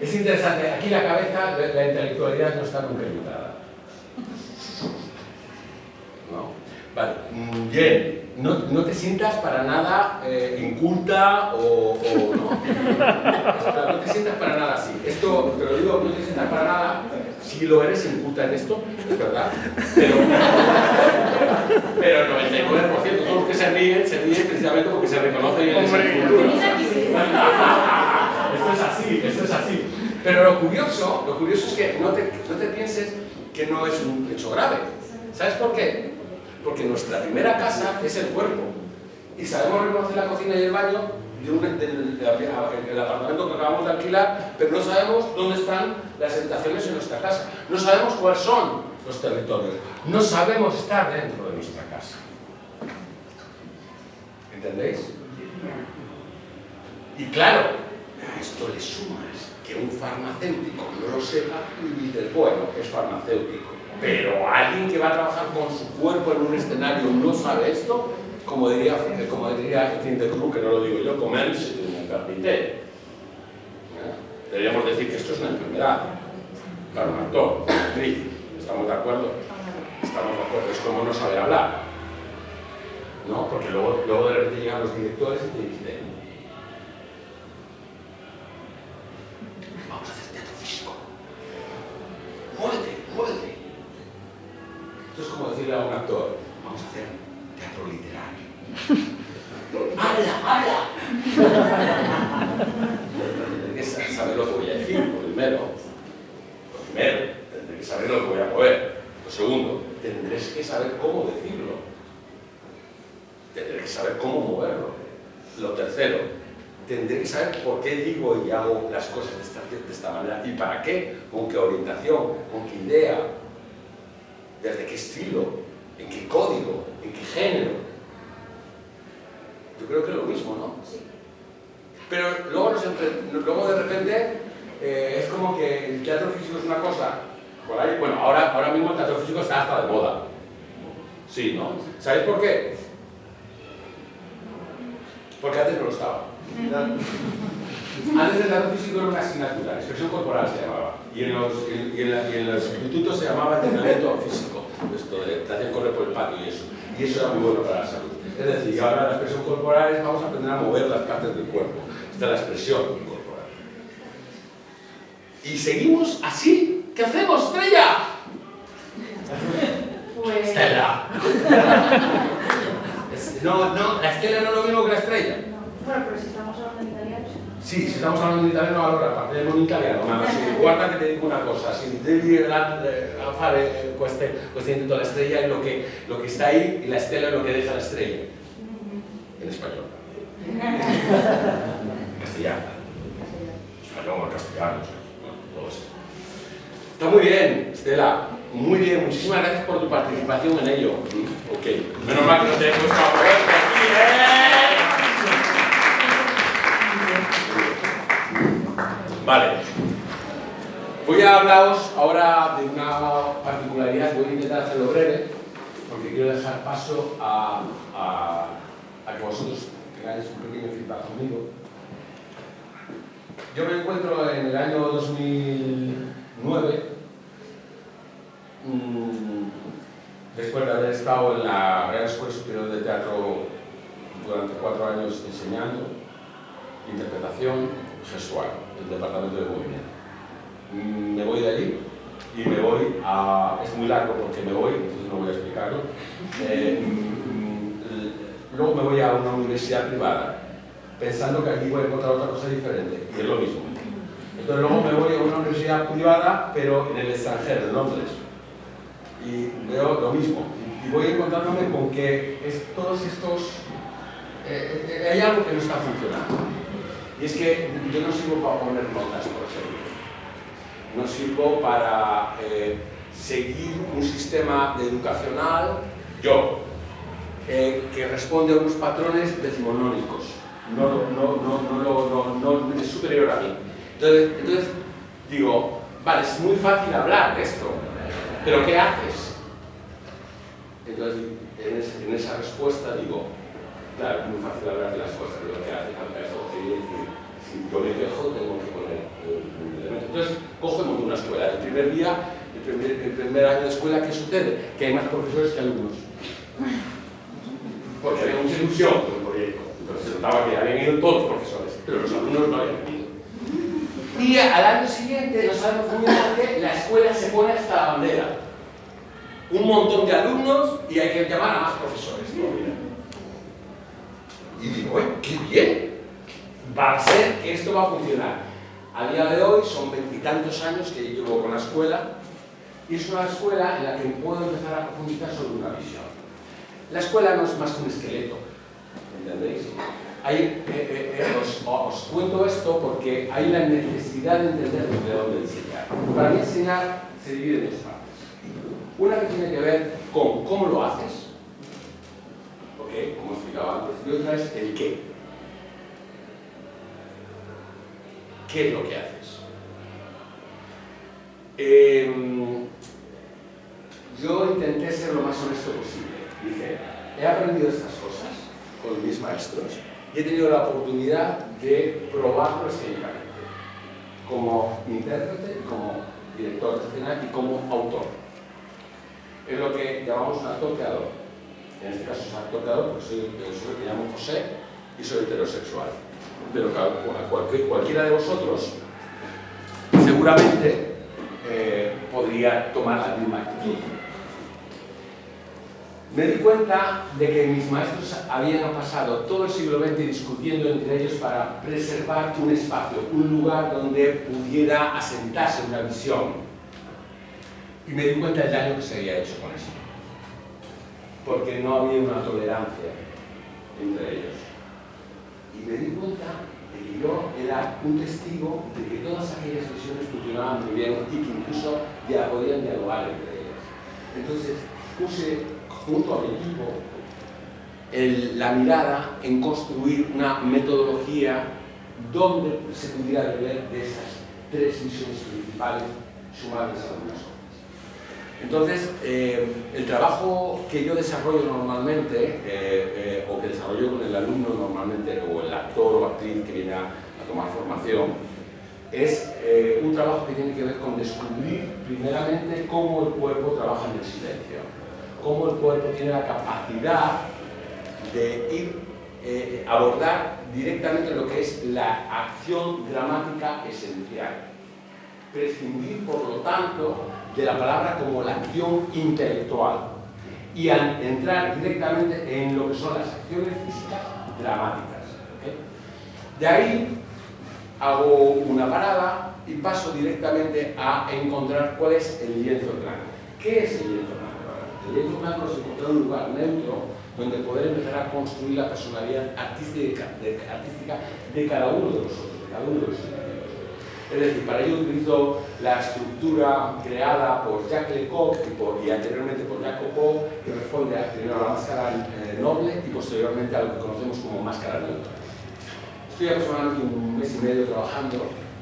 Es interesante, aquí la cabeza, la intelectualidad no está nunca limitada. No. Vale, bien, no te sientas para nada inculta o no. No te sientas para nada así. Esto, te lo digo, no te sientas para nada sí lo eres, imputa en esto, es verdad, pero el 99%, todos los que se ríen precisamente porque se reconocen en esa cultura. Esto es así. Pero lo curioso es que no te pienses que no es un hecho grave. ¿Sabes por qué? Porque nuestra primera casa es el cuerpo. Y sabemos reconocer la cocina y el baño del apartamento que acabamos de alquilar, pero no sabemos dónde están las habitaciones en nuestra casa. No sabemos cuáles son los territorios. No sabemos estar dentro de nuestra casa. ¿Entendéis? Y claro, a esto le sumas que un farmacéutico no lo sepa y dices, bueno, es farmacéutico. Pero alguien que va a trabajar con su cuerpo en un escenario no sabe esto, como diría Etienne de Cruz, que no lo digo yo, comer se tiene que permitir. Deberíamos decir que esto es una enfermedad. Claro, un actor, una actriz. ¿Estamos de acuerdo? Estamos de acuerdo. Es como no saber hablar. ¿No? Porque luego de repente llegan los directores y te dicen, vamos a hacer teatro físico. Muévete. Esto es como decirle a un actor, vamos a hacer teatro literario. ¡Habla! Tendré que saber lo que voy a decir, primero, tendré que saber lo que voy a mover. Lo segundo, tendré que saber cómo decirlo. Tendré que saber cómo moverlo. Lo tercero, tendré que saber por qué digo y hago las cosas de esta manera y para qué, con qué orientación, con qué idea, desde qué estilo, en qué código, en qué género. Yo creo que es lo mismo, ¿no? Sí. Pero luego de repente es como que el teatro físico es una cosa. Por ahí, bueno, ahora mismo el teatro físico está hasta de moda. Sí, ¿no? ¿Sabéis por qué? Porque antes no lo estaba. Antes el teatro físico era una asignatura, expresión corporal se llamaba. Y en los institutos se llamaba entrenamiento físico. Esto de te hacían correr por el patio y eso. Y eso era muy bueno para la salud. Es decir, que ahora la expresión corporal es vamos a aprender a mover las partes del cuerpo. Esta es la expresión corporal. Y seguimos así. ¿Qué hacemos, Estrella? Pues... Estela. No, la estela no es lo mismo que la estrella. Bueno, pero si estamos hablando en italiano... Sí, si estamos hablando en italiano, allora parliamo in italiano, ma guarda che ti dico una cosa, si devi fare queste intento la estrella es lo que está ahí y la estela es lo que deja la estrella. En español. Castellano. Español o castellano, todo eso. Está muy bien, Estela. Muy bien, muchísimas gracias por tu participación en ello. Ok, menos mal que no te he puesto a poder aquí, Vale. Voy a hablaros ahora de una particularidad, voy a intentar hacerlo breve, porque quiero dejar paso a que vosotros tengáis un pequeño feedback conmigo. Yo me encuentro en el año 2009, después de haber estado en la Real Escuela Superior de Teatro durante 4 años enseñando interpretación gestual, el departamento de movimiento. Me voy de allí y me voy a... es muy largo porque me voy, entonces no voy a explicarlo. Luego me voy a una universidad privada, pensando que aquí voy a encontrar otra cosa diferente, y es lo mismo. Entonces luego me voy a una universidad privada, pero en el extranjero, en Londres, y veo lo mismo. Y voy encontrándome con que todos estos... hay algo que no está funcionando. Y es que yo no sirvo para poner notas, por ejemplo. No sirvo para seguir un sistema educacional, que responde a unos patrones decimonónicos. No es superior a mí. Entonces digo, vale, es muy fácil hablar de esto, pero ¿qué haces? Entonces, en esa respuesta digo, claro, es muy fácil hablar de las cosas, de lo que hace falta eso. Si yo me quejo, tengo que poner un elemento. Entonces, cojo y monto una escuela. El primer día, el primer año de escuela, ¿qué sucede? Que hay más profesores que alumnos. Porque había mucha ilusión con el proyecto. Entonces se notaba que habían ido todos los profesores, pero los alumnos no habían ido. Y al año siguiente repente no sabemos muy bien por qué la escuela se pone hasta la bandera. Un montón de alumnos y hay que llamar a más profesores todavía. Y digo, ¡qué bien! Va a ser que esto va a funcionar. A día de hoy son 20 y tantos años que yo llevo con la escuela y es una escuela en la que puedo empezar a profundizar sobre una visión. La escuela no es más que un esqueleto, ¿entendéis? Os cuento esto porque hay la necesidad de entender de dónde enseñar. Para mí enseñar se divide en dos partes. Una que tiene que ver con cómo lo haces, ¿okay? Como explicaba antes, y otra es el qué. ¿Qué es lo que haces? Yo intenté ser lo más honesto posible. Dije, he aprendido estas cosas con mis maestros y he tenido la oportunidad de probarlo escénicamente, como intérprete, como director de escena y como autor. Es lo que llamamos un actor creador. En este caso es actor creador porque soy lo que llamo José y soy heterosexual. Pero cualquiera de vosotros seguramente podría tomar la misma actitud. Me di cuenta de que mis maestros habían pasado todo el siglo XX discutiendo entre ellos para preservar un espacio, un lugar donde pudiera asentarse una visión. Y me di cuenta del daño que se había hecho con eso. Porque no había una tolerancia entre ellos. Y me di cuenta de que yo era un testigo de que todas aquellas visiones funcionaban muy bien y que incluso ya podían dialogar entre ellas. Entonces puse junto a mi equipo la mirada en construir una metodología donde se pudiera beber de esas tres visiones principales sumadas a algunas otras. Entonces, el trabajo que yo desarrollo normalmente, o que desarrollo con el alumno normalmente, o el actor o actriz que viene a tomar formación, es un trabajo que tiene que ver con descubrir primeramente cómo el cuerpo trabaja en el silencio, cómo el cuerpo tiene la capacidad de abordar directamente lo que es la acción dramática esencial. Prescindir, por lo tanto, de la palabra como la acción intelectual y entrar directamente en lo que son las acciones físicas dramáticas. ¿Okay? De ahí hago una parada y paso directamente a encontrar cuál es el lienzo blanco. ¿Qué es el lienzo blanco? El lienzo blanco es encontrar un lugar neutro donde poder empezar a construir la personalidad artística de cada uno de nosotros, de cada uno de los individuos. Es decir, para ello utilizo la estructura creada por Jacques Lecoq y anteriormente por Jacques Copeau, que responde primero a la máscara noble y posteriormente a lo que conocemos como máscara neutra. Estoy aproximadamente un mes y medio trabajando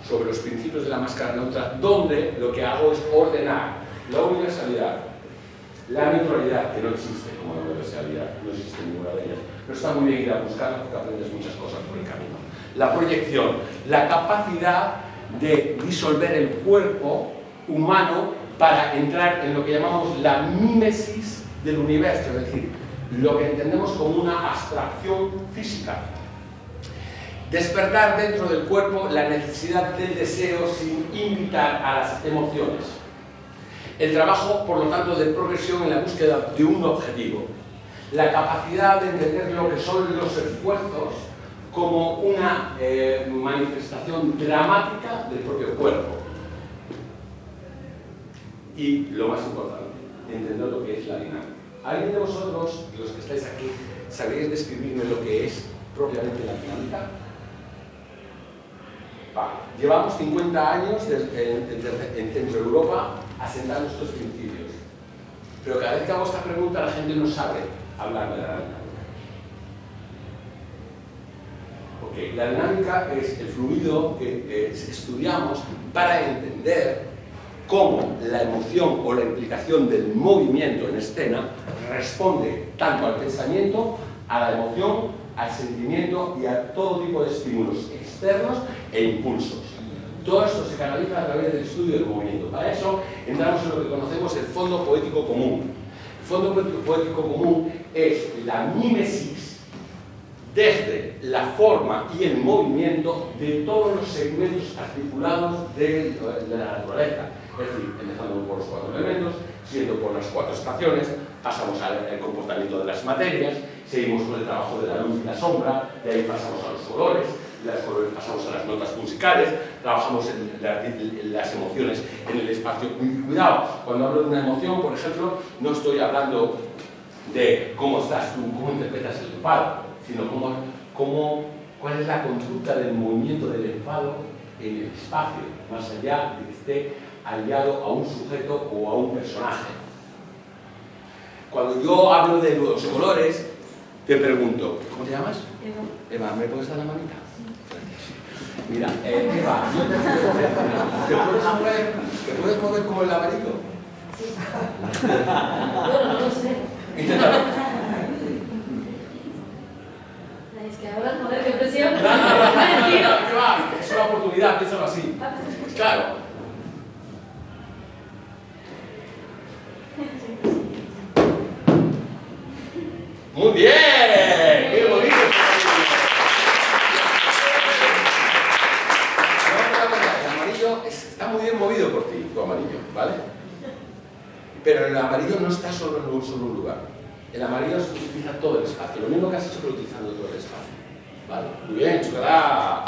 sobre los principios de la máscara neutra, donde lo que hago es ordenar la universalidad, la neutralidad, que no existe como la universalidad, no existe ninguna de ellas, pero está muy bien ir a buscarla porque aprendes muchas cosas por el camino. La proyección, la capacidad de disolver el cuerpo humano para entrar en lo que llamamos la mímesis del universo, es decir, lo que entendemos como una abstracción física. Despertar dentro del cuerpo la necesidad del deseo sin invitar a las emociones. El trabajo, por lo tanto, de progresión en la búsqueda de un objetivo. La capacidad de entender lo que son los esfuerzos como una manifestación dramática del propio cuerpo. Y lo más importante, entender lo que es la dinámica. ¿Alguien de vosotros, los que estáis aquí, sabéis describirme lo que es propiamente la dinámica? Llevamos 50 años en Centro Europa asentando estos principios. Pero cada vez que hago esta pregunta la gente no sabe hablar de la dinámica. Okay. La dinámica es el fluido que estudiamos para entender cómo la emoción o la implicación del movimiento en escena responde tanto al pensamiento, a la emoción, al sentimiento y a todo tipo de estímulos externos e impulsos. Todo esto se canaliza a través del estudio del movimiento. Para eso entramos en lo que conocemos el fondo poético común. El fondo poético común es la mímesis desde la forma y el movimiento de todos los segmentos articulados de la naturaleza. Es decir, empezando por los 4 elementos, siguiendo por las 4 estaciones, pasamos al comportamiento de las materias, seguimos con el trabajo de la luz y la sombra, de ahí pasamos a los colores, de los colores pasamos a las notas musicales, trabajamos en las emociones en el espacio. Cuidado, cuando hablo de una emoción, por ejemplo, no estoy hablando de cómo estás tú, cómo interpretas el enfado, sino cuál es la conducta del movimiento del enfado en el espacio, más allá de que esté aliado a un sujeto o a un personaje. Cuando yo hablo de los colores, te pregunto, ¿cómo te llamas? Eva. Eva, ¿me puedes dar la manita? Gracias. Mira, Eva, ¿te puedes mover como el laberinto? Sí. Bueno, no lo sé. Inténtalo. Es que ahora, joder, qué presión. No, ¿qué va? Es una oportunidad, piénsalo así. Claro. Muy bien, qué bonito. El amarillo está muy bien movido por ti, tu amarillo, ¿vale? Pero el amarillo no está solo en un solo lugar. El amarillo se utiliza todo el espacio, lo mismo que has hecho, pero utilizando todo el espacio. ¿Vale? Muy bien, chulada.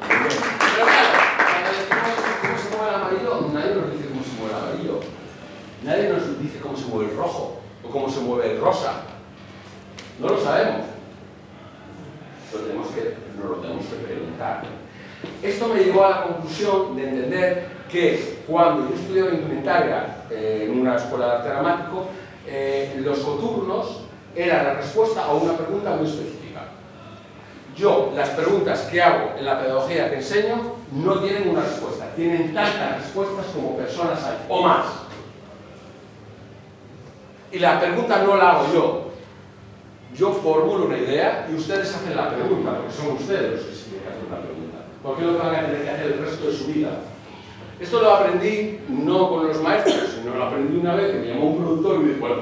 Muy bien. Pero claro, cuando decimos cómo se mueve el amarillo, nadie nos dice cómo se mueve el amarillo. Nadie nos dice cómo se mueve el rojo o cómo se mueve el rosa. No lo sabemos. Nos lo tenemos que preguntar. Esto me llevó a la conclusión de entender que cuando yo estudiaba indumentaria en una escuela de arte dramático, los coturnos eran la respuesta a una pregunta muy específica. Yo, las preguntas que hago en la pedagogía que enseño no tienen una respuesta, tienen tantas respuestas como personas hay, o más. Y la pregunta no la hago yo. Yo formulo una idea y ustedes hacen la pregunta, porque son ustedes los que se tienen que hacer una pregunta. ¿Por qué lo van a tener que hacer el resto de su vida? Esto lo aprendí no con los maestros, sino lo aprendí una vez que me llamó un productor y me dijo, bueno,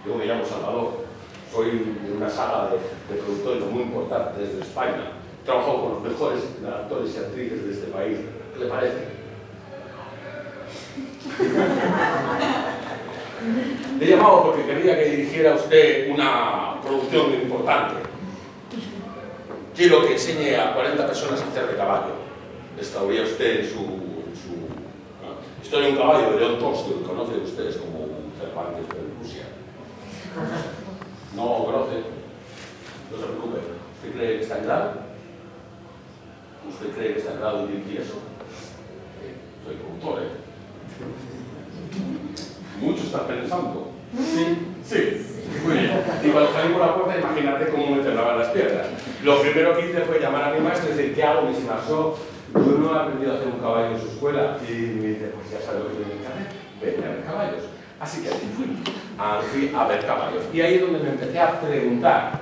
yo me llamo Salvador, soy de una saga de productores muy importantes de España, trabajo con los mejores actores y actrices de este país, ¿qué le parece? Le he llamado porque quería que dirigiera usted una producción muy importante. Quiero que enseñe a 40 personas a hacer de caballo. Estaría usted en su Historia de un caballo de León Tolstoy, conocen ustedes como Cervantes de Rusia. No conoce, no se preocupe. ¿Usted cree que está en grado? ¿Usted cree que está en grado de dirigir eso? Soy productor, ¿eh? Muchos están pensando. Sí, sí. Muy bien. Y cuando salí por la puerta, imagínate cómo me temblaban las piernas. Lo primero que hice fue llamar a mi maestro y decir, ¿qué hago? Me dice, maestro, yo no he aprendido a hacer un caballo en su escuela. Y me dice, pues ya sabes lo que tienes que hacer. Vete a ver caballos. Así que así fui a ver caballos. Y ahí es donde me empecé a preguntar.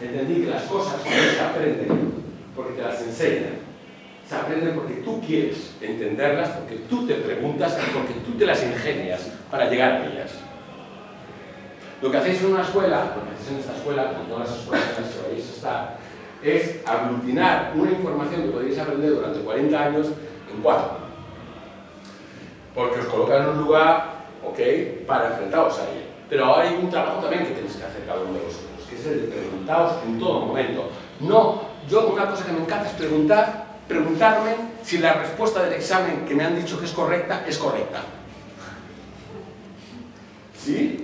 Entendí que las cosas no se aprenden porque te las enseñan. Se aprenden porque tú quieres entenderlas, porque tú te preguntas y porque tú te las ingenias para llegar a ellas. Lo que hacéis en una escuela, lo que hacéis en esta escuela, con todas las escuelas en las que vais a estar, es aglutinar una información que podéis aprender durante 40 años en 4. Porque os colocan en un lugar, ¿ok?, para enfrentaros a ella. Pero ahora hay un trabajo también que tenéis que hacer cada uno de vosotros, que es el de preguntaros en todo momento. No, yo una cosa que me encanta es preguntarme si la respuesta del examen que me han dicho que es correcta. ¿Sí?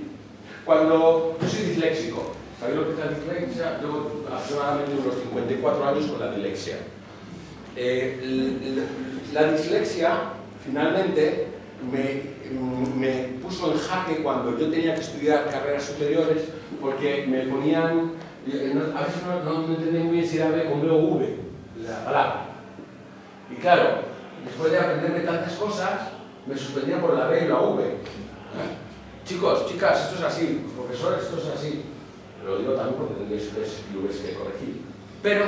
Cuando yo soy disléxico, ¿sabéis lo que es la dislexia? Llevo aproximadamente unos 54 años con la dislexia. La dislexia, finalmente, me puso en jaque cuando yo tenía que estudiar carreras superiores, porque me ponían, a veces no entendía muy bien si era B o V, la palabra. Y claro, después de aprenderme tantas cosas, me suspendía por la B y la V. Chicos, chicas, esto es así, profesores, esto es así. Lo digo también porque tendréis clubes que corregir. Pero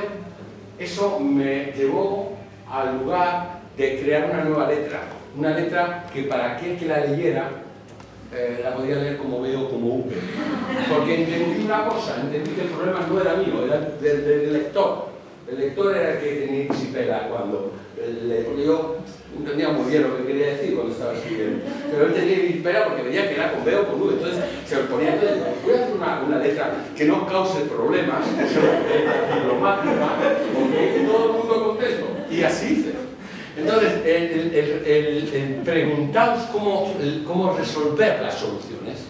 eso me llevó al lugar de crear una nueva letra. Una letra que para aquel que la leyera la podía leer como B o como V. Porque entendí una cosa, entendí que el problema no era mío, era del lector. El lector era el que tenía chipela cuando porque yo entendía muy bien lo que quería decir cuando estaba escribiendo, pero él tenía chipela porque veía que era con B o con V, entonces se lo ponía. Entonces, voy a hacer una letra que no cause problemas, diplomática, porque todo el mundo contento, y así hice. Entonces, preguntaos cómo resolver las soluciones,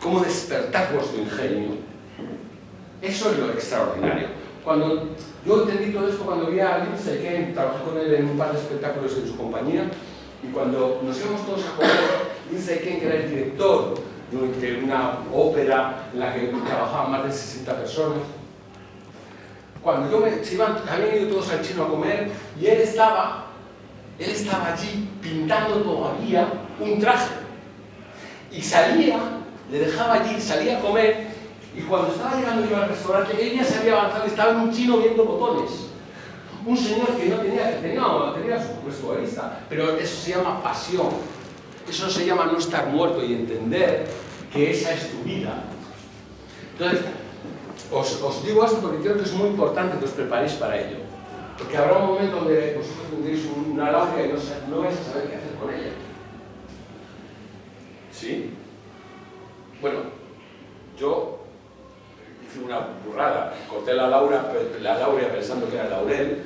cómo despertar vuestro ingenio. Eso es lo extraordinario. Cuando yo entendí todo esto cuando vi a Lindsay Kane, trabajé con él en un par de espectáculos en su compañía, y cuando nos íbamos todos a comer, Lindsay Kane, que era el director de una ópera en la que trabajaban más de 60 personas, cuando habían ido todos al chino a comer, y él estaba allí pintando todavía un traje, y salía, le dejaba allí, salía a comer. Y cuando estaba llegando yo al restaurante, él ya se había avanzado y estaba en un chino viendo botones. Un señor que tenía su vestuarista, pero eso se llama pasión. Eso se llama no estar muerto y entender que esa es tu vida. Entonces, os digo esto porque creo que es muy importante que os preparéis para ello. Porque habrá un momento donde vosotros tendréis una laurea y no vais a saber qué hacer con ella. ¿Sí? Bueno, yo hice una burrada, corté la laurea pensando que era laurel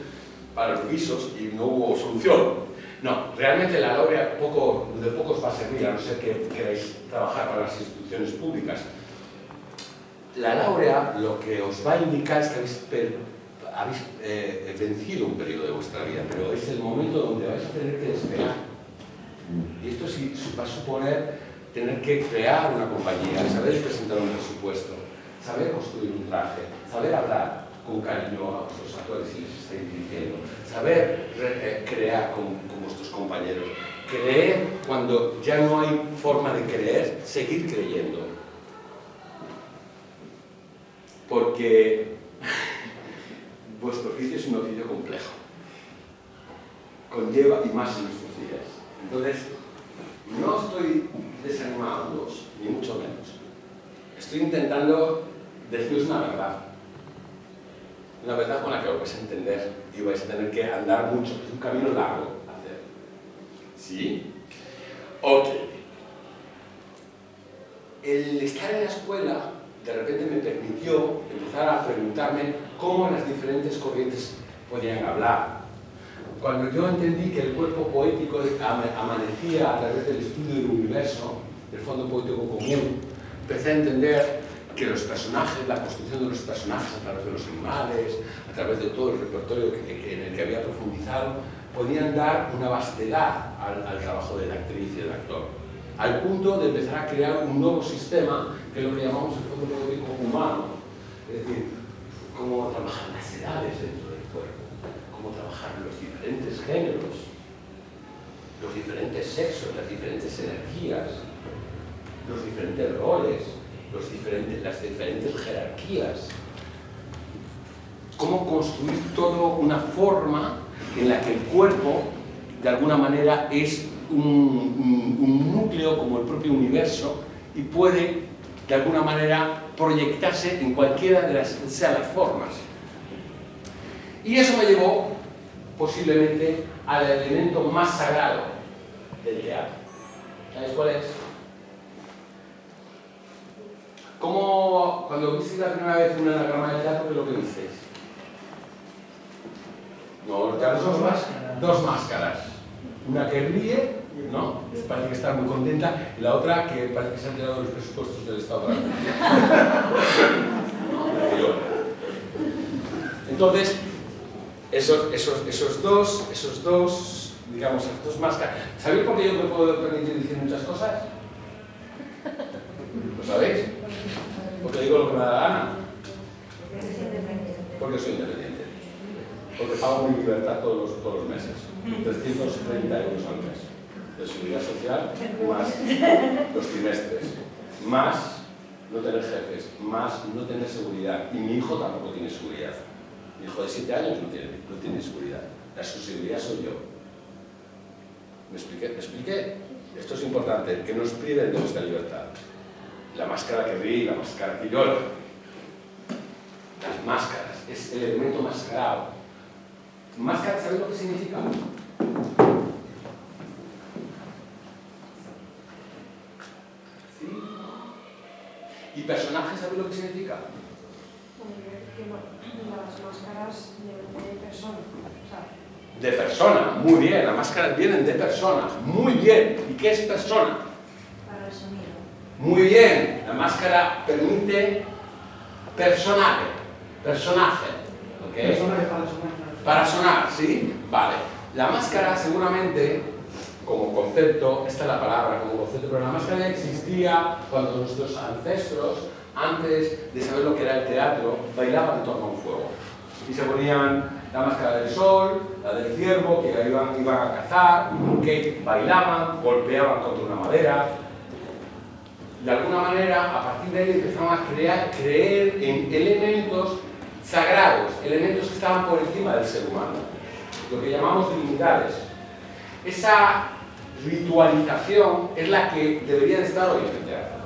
para los guisos y no hubo solución. No, realmente la laurea de pocos va a servir, a no ser que queráis trabajar para las instituciones públicas. La laurea lo que os va a indicar es que habéis vencido un periodo de vuestra vida, pero es el momento donde vais a tener que despegar. Y esto sí va a suponer tener que crear una compañía, saber presentar un presupuesto, saber construir un traje, saber hablar con cariño a vuestros actores si les estáis dirigiendo, saber crear con vuestros compañeros, creer cuando ya no hay forma de creer, seguir creyendo. Porque vuestro oficio es un oficio complejo, conlleva y más en nuestros días. Entonces, no estoy desanimándoos, ni mucho menos. Estoy intentando deciros una verdad con la que os vais a entender y vais a tener que andar mucho, es un camino largo a hacer. ¿Sí? Ok. El estar en la escuela de repente me permitió empezar a preguntarme cómo las diferentes corrientes podían hablar. Cuando yo entendí que el cuerpo poético amanecía a través del estudio del universo, del fondo poético común, empecé a entender que los personajes, la construcción de los personajes a través de los animales, a través de todo el repertorio en el que había profundizado, podían dar una vastedad al trabajo de la actriz y del actor, al punto de empezar a crear un nuevo sistema, que es lo que llamamos el fondo poético humano, es decir, cómo trabajar las edades dentro del cuerpo, cómo trabajar los diferentes géneros, los diferentes sexos, las diferentes energías, los diferentes roles, las diferentes jerarquías. Cómo construir todo una forma en la que el cuerpo, de alguna manera, es un núcleo como el propio universo y puede, de alguna manera, proyectarse en cualquiera de las formas. Y eso me llevó, posiblemente, al elemento más sagrado del teatro. ¿Sabéis cuál es? ¿Cómo, cuando visteis la primera vez un anagrama de teatro, qué es lo que visteis? No, los teatros son dos máscaras. Una que ríe, ¿no? Parece que está muy contenta, y la otra que parece que se han tirado los presupuestos del Estado. Entonces, esos dos, digamos, esas dos máscaras. ¿Sabéis por qué yo me puedo permitir decir muchas cosas? ¿Lo sabéis? Porque digo lo que me da la gana. Porque soy independiente. Porque pago mi libertad todos los meses. 330 euros al mes. De seguridad social, más los trimestres. Más no tener jefes, más no tener seguridad. Y mi hijo tampoco tiene seguridad. Mi hijo de 7 años no tiene seguridad. La seguridad soy yo. ¿Me expliqué? esto es importante, que nos priven de nuestra libertad. La máscara que ríe y la máscara que llora. Las máscaras, es el elemento más sagrado. ¿Máscara, sabéis lo que significa? ¿Sí? ¿Y personaje, sabéis lo que significa? Las máscaras de persona. O sea, De persona, muy bien, las máscaras vienen de persona, muy bien. ¿Y qué es persona? para el sonido. Muy bien, la máscara permite personaje, ¿ok? Personaje para sonar. Para sonar, ¿sí? Vale. La máscara seguramente, como concepto, esta es la palabra como concepto, pero la máscara ya existía cuando nuestros ancestros, antes de saber lo que era el teatro, bailaban en torno a un fuego. Y se ponían la máscara del sol, la del ciervo, que iban a cazar, que bailaban, golpeaban contra una madera. De alguna manera, a partir de ahí empezaron a creer en elementos sagrados, elementos que estaban por encima del ser humano, lo que llamamos divinidades. Esa ritualización es la que debería de estar hoy en el teatro,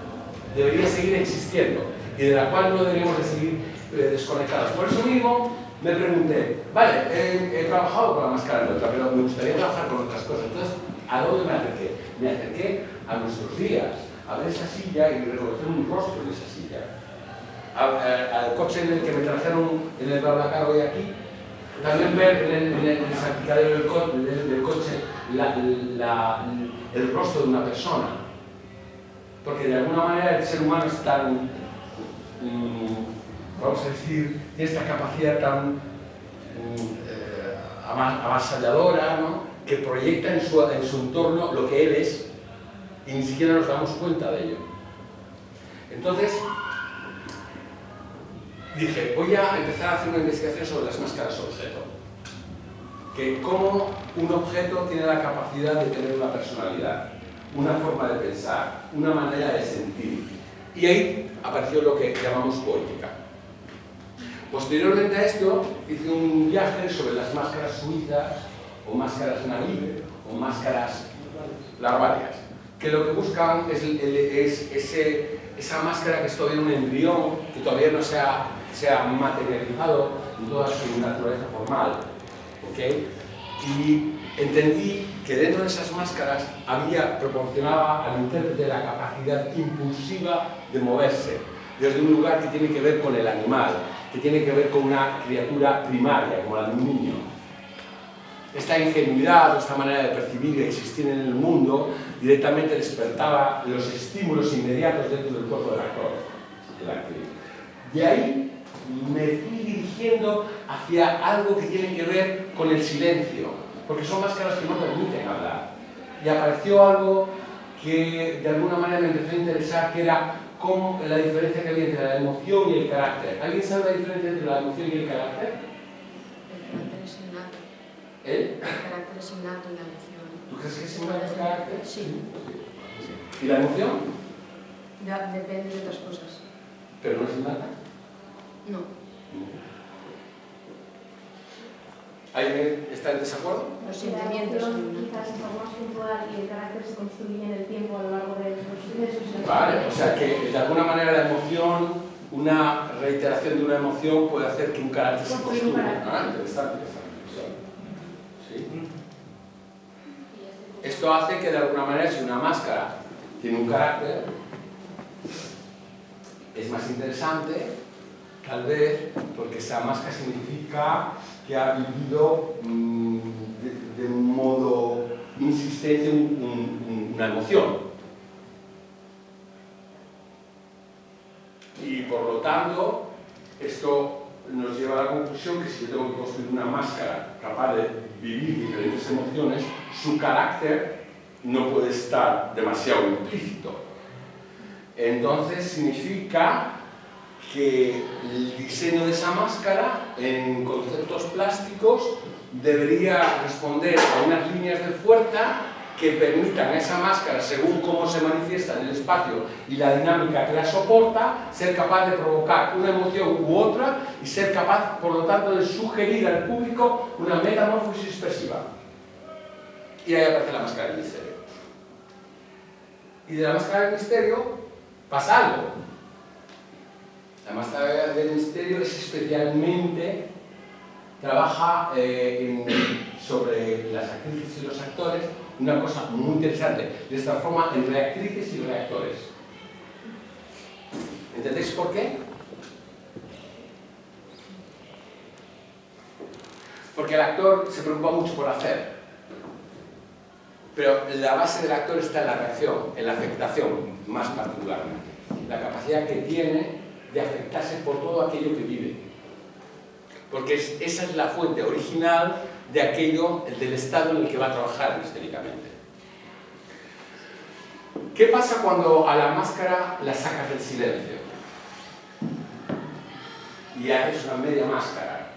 debería seguir existiendo y de la cual no deberíamos de seguir desconectados. Por eso mismo me pregunté, vale, he trabajado con la máscara neutra, pero me gustaría trabajar con otras cosas. Entonces, ¿a dónde me acerqué? Me acerqué a nuestros días, a ver esa silla y reconocer un rostro en esa silla. Al coche en el que me trajeron en el BlaBlaCar hoy aquí, también ver en el salpicadero del coche el rostro de una persona. Porque de alguna manera el ser humano es tan, vamos a decir, tiene esta capacidad tan avasalladora, ¿no? Que proyecta en su entorno lo que él es y ni siquiera nos damos cuenta de ello. Entonces, dije, voy a empezar a hacer una investigación sobre las máscaras objeto. Que cómo un objeto tiene la capacidad de tener una personalidad, una forma de pensar, una manera de sentir. Y ahí apareció lo que llamamos poética. Posteriormente a esto, hice un viaje sobre las máscaras suizas, o máscaras naive, o máscaras larvarias, que lo que buscan es esa máscara que es todavía un embrión, que todavía no se ha materializado en toda su naturaleza formal. ¿Okay? Y entendí que dentro de esas máscaras proporcionaba al intérprete la capacidad impulsiva de moverse desde un lugar que tiene que ver con el animal, que tiene que ver con una criatura primaria, como la de un niño. Esta ingenuidad, esta manera de percibir y existir en el mundo, directamente despertaba los estímulos inmediatos dentro del cuerpo del actor, de la actriz. De ahí me fui dirigiendo hacia algo que tiene que ver con el silencio, porque son máscaras que no permiten hablar. Y apareció algo que de alguna manera me empezó a interesar, que era cómo la diferencia que había entre la emoción y el carácter. ¿Alguien sabe la diferencia entre la emoción y el carácter? El carácter es innato. ¿Eh? El carácter es innato y la emoción. ¿Tú crees que es innato el carácter? Sí. ¿Y la emoción? Ya depende de otras cosas. ¿Pero no es innata? No. ¿Alguien está en desacuerdo? Los sentimientos son quizás innatos. es algo más puntual y el carácter se construye en el tiempo a lo largo de los sucesos. Vale, o sea que de alguna manera la emoción, una reiteración de una emoción puede hacer que un carácter se Construir un construya. carácter. Ah, interesante. ¿Sí? Esto hace que de alguna manera si una máscara tiene un carácter, es más interesante, tal vez, porque esa máscara significa que ha vivido de un modo insistente una emoción. Y por lo tanto, esto nos lleva a la conclusión que si yo tengo que construir una máscara capaz de vivir diferentes emociones, su carácter no puede estar demasiado implícito. Entonces significa que el diseño de esa máscara en conceptos plásticos debería responder a unas líneas de fuerza que permitan a esa máscara, según cómo se manifiesta en el espacio y la dinámica que la soporta, ser capaz de provocar una emoción u otra y ser capaz, por lo tanto, de sugerir al público una metamorfosis expresiva. Y ahí aparece la máscara del misterio. Y de la máscara del misterio pasa algo. La máscara del misterio es especialmente, trabaja sobre las actrices y los actores, una cosa muy interesante, les transforma en reactrices y reactores. ¿Entendéis por qué? Porque el actor se preocupa mucho por hacer, pero la base del actor está en la reacción, en la afectación, más particularmente. La capacidad que tiene de afectarse por todo aquello que vive. Porque esa es la fuente original de aquello, del estado en el que va a trabajar históricamente. ¿Qué pasa cuando a la máscara la sacas del silencio? Y haces una media máscara.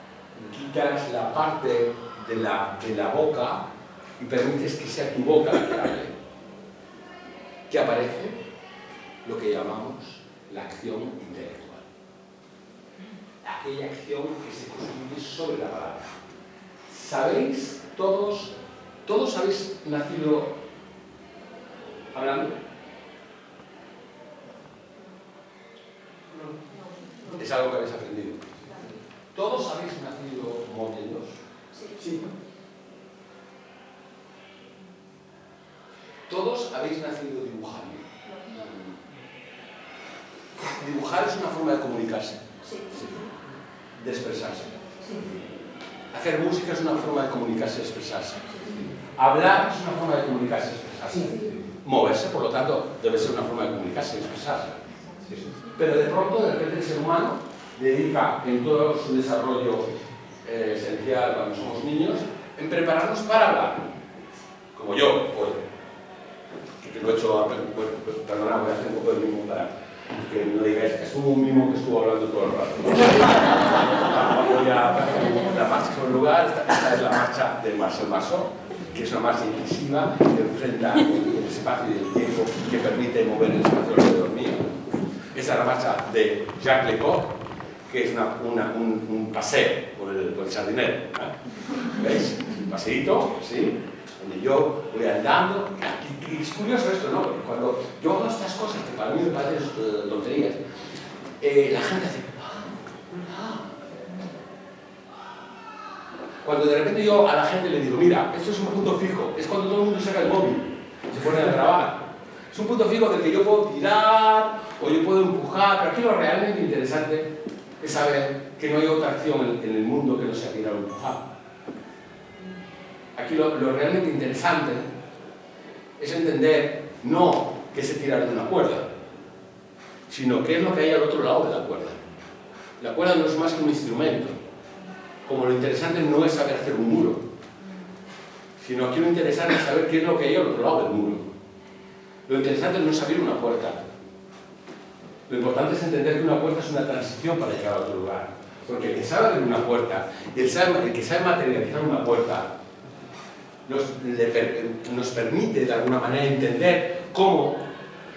Quitas la parte de la boca y permites que sea tu boca la que hable. ¿Qué aparece? Lo que llamamos la acción intelectual. Aquella acción que se construye sobre la palabra. ¿Sabéis? Todos habéis nacido hablando. Es algo que habéis aprendido. ¿Todos habéis nacido moviéndoos? Sí. ¿Todos habéis nacido dibujando? Dibujar es una forma de comunicarse, de expresarse. Hacer música es una forma de comunicarse y expresarse. Hablar es una forma de comunicarse y expresarse. Moverse, por lo tanto, debe ser una forma de comunicarse y expresarse. Pero de pronto, de repente, el ser humano dedica en todo su desarrollo esencial cuando somos niños en prepararnos para hablar. Como yo, hoy. Que lo he hecho, perdonad, voy a hacer un poco de mimo para que no digáis que es un mimo que estuvo hablando todo el rato. Voy a hacer la marcha sobre el lugar. Esta es la marcha de Marcel Marceau, que es una marcha inclusiva que enfrenta el espacio y el tiempo que permite mover el espacio alrededor mío. Esta es la marcha de Jacques Lecoq, que es un paseo por el jardinero. ¿Veis? Un paseíto, ¿sí? Donde yo voy andando. Y es curioso esto, ¿no? Porque cuando yo hago estas cosas, que para mí me parecen tonterías, la gente hace... Cuando de repente yo a la gente le digo, mira, esto es un punto fijo, es cuando todo el mundo saca el móvil, se pone a grabar. Es un punto fijo del que yo puedo tirar o yo puedo empujar, pero aquí lo realmente interesante es saber que no hay otra acción en el mundo que no sea tirar o empujar. Aquí lo realmente interesante es entender no que se tira de una cuerda, sino qué es lo que hay al otro lado de la cuerda. La cuerda no es más que un instrumento. Como lo interesante no es saber hacer un muro, sino que lo interesante es saber qué es lo que hay al otro lado del muro. Lo interesante no es abrir una puerta. Lo importante es entender que una puerta es una transición para llegar a otro lugar. Porque el que sabe abrir una puerta y el que sabe materializar una puerta nos permite de alguna manera entender cómo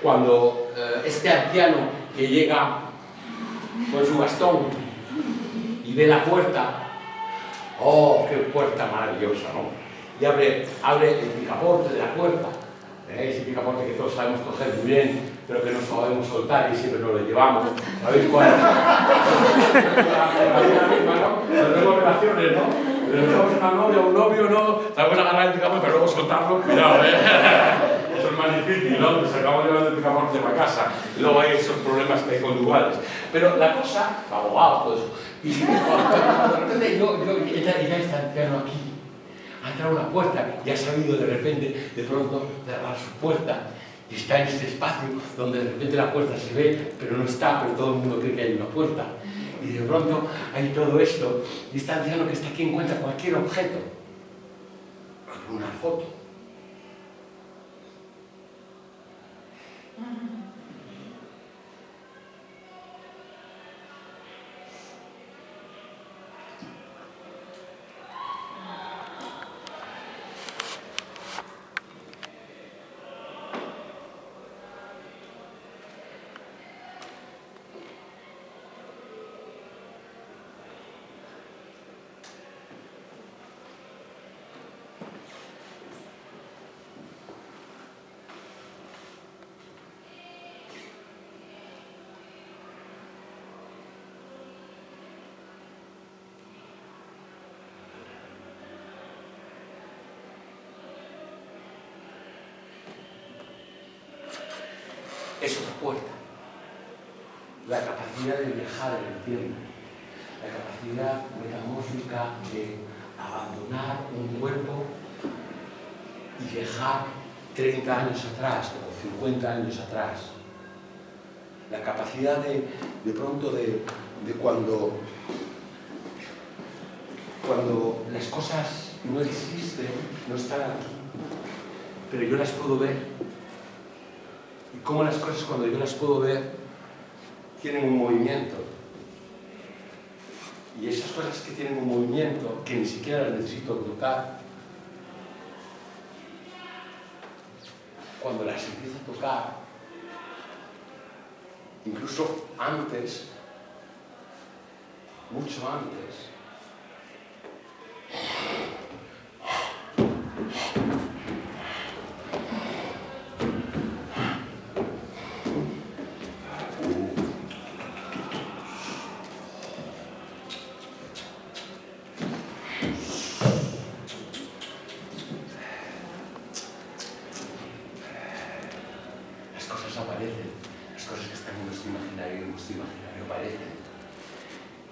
cuando este anciano que llega con su bastón y ve la puerta, ¡oh, qué puerta maravillosa!, ¿no? Y abre el picaporte de la puerta, ese picaporte que todos sabemos coger muy bien, pero que no sabemos soltar y siempre nos lo llevamos. ¿Sabéis cuál es? La misma, ¿no? Tenemos relaciones, ¿no? Pero estamos una novia o un novio, ¿no? Sabemos agarrar el picaporte, pero luego soltarlo, cuidado, ¿eh? Eso es más difícil, ¿no? Nos acabamos llevando el picaporte para casa. Y luego hay esos problemas que hay conyugales. Pero la cosa, abogado, todo eso. Y de repente ya está anciano aquí. Ha entrado a una puerta y ha sabido de repente, de pronto, cerrar su puerta. Y está en este espacio donde de repente la puerta se ve, pero no está, pero todo el mundo cree que hay una puerta. Y de pronto hay todo esto, y este anciano que está aquí encuentra cualquier objeto. Una foto. es otra puerta. La capacidad de viajar en el tiempo, la capacidad metamórfica de abandonar un cuerpo y viajar 30 años atrás o 50 años atrás. La capacidad de pronto de cuando las cosas no existen, no están aquí, pero yo las puedo ver. Y cómo las cosas, cuando yo las puedo ver, tienen un movimiento. Y esas cosas que tienen un movimiento, que ni siquiera las necesito tocar, cuando las empiezo a tocar, incluso antes, mucho antes, las cosas aparecen, las cosas que están en nuestro imaginario aparecen.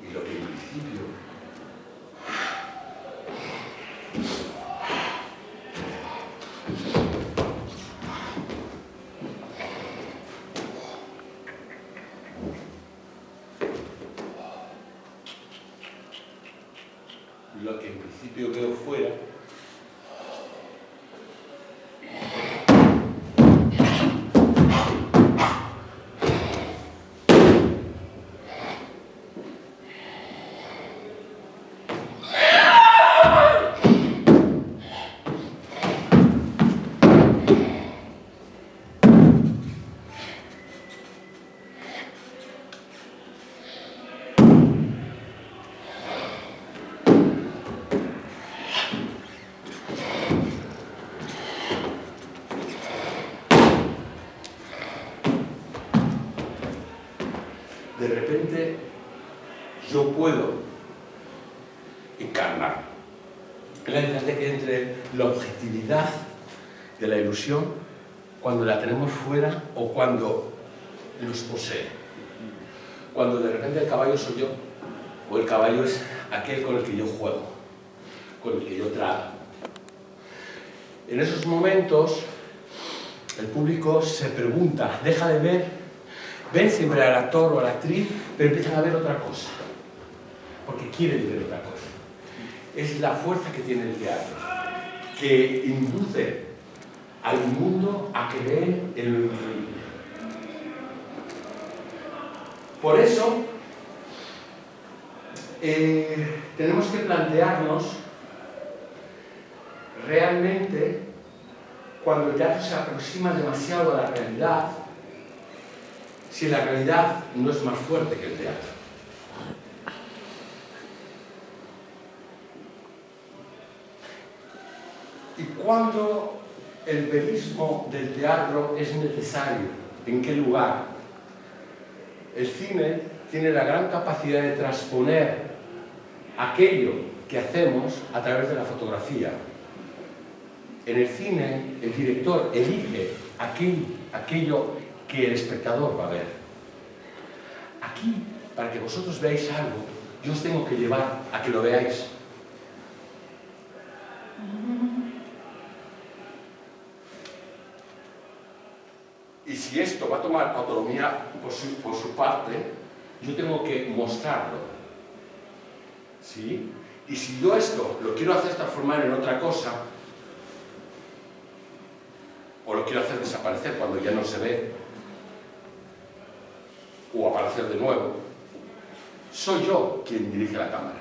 Y lo que en principio veo fuera, de repente yo puedo encarnar. La diferencia que entre la objetividad de la ilusión, cuando la tenemos fuera o cuando nos posee. Cuando de repente el caballo soy yo, o el caballo es aquel con el que yo juego, con el que yo trago. En esos momentos, el público se pregunta, deja de ver, ven siempre al actor o a la actriz, pero empiezan a ver otra cosa, porque quieren ver otra cosa. Es la fuerza que tiene el teatro, que induce al mundo a creer en lo increíble. Por eso, tenemos que plantearnos realmente, cuando el teatro se aproxima demasiado a la realidad, si la realidad no es más fuerte que el teatro. ¿Y cuándo el verismo del teatro es necesario? ¿En qué lugar? El cine tiene la gran capacidad de transponer aquello que hacemos a través de la fotografía. En el cine, el director elige aquello que el espectador va a ver. Aquí, para que vosotros veáis algo, yo os tengo que llevar a que lo veáis. Y si esto va a tomar autonomía por su parte, yo tengo que mostrarlo. ¿Sí? Y si yo esto lo quiero hacer transformar en otra cosa, o lo quiero hacer desaparecer cuando ya no se ve, o aparecer de nuevo, soy yo quien dirige la cámara.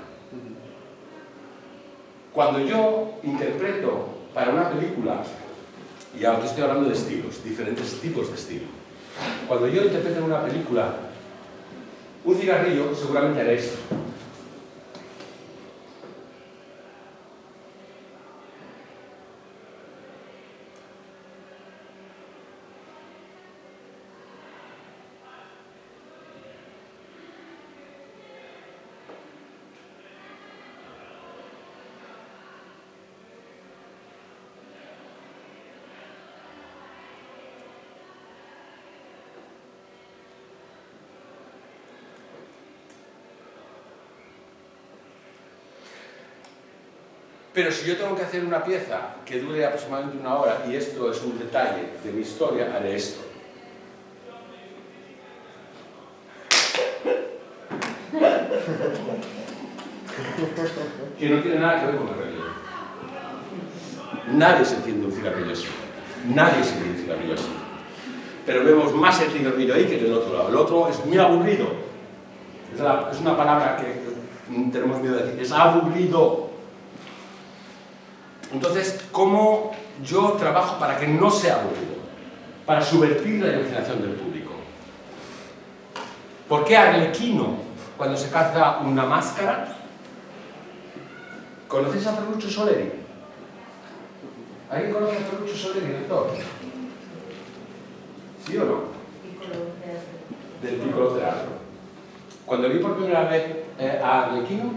Cuando yo interpreto para una película, y ahora estoy hablando de estilos, diferentes tipos de estilo. Cuando yo interpreto en una película un cigarrillo, seguramente haré esto. Pero si yo tengo que hacer una pieza que dure aproximadamente 1 hora, y esto es un detalle de mi historia, haré esto. Que no tiene nada que ver con la religión. Nadie se enciende un cigarrillo así. Nadie se enciende un cigarrillo así. Pero vemos más el cigarrillo ahí que en el otro lado. El otro es muy aburrido. Es una palabra que tenemos miedo de decir. Es aburrido. Entonces, ¿cómo yo trabajo para que no sea aburrido? Para subvertir la imaginación del público. ¿Por qué Arlequino, cuando se caza una máscara? ¿Conocéis a Ferruccio Soleri? ¿Alguien conoce a Ferruccio Soleri, doctor? ¿Sí o no? Del Piccolo Teatro. Cuando vi por primera vez a Arlequino,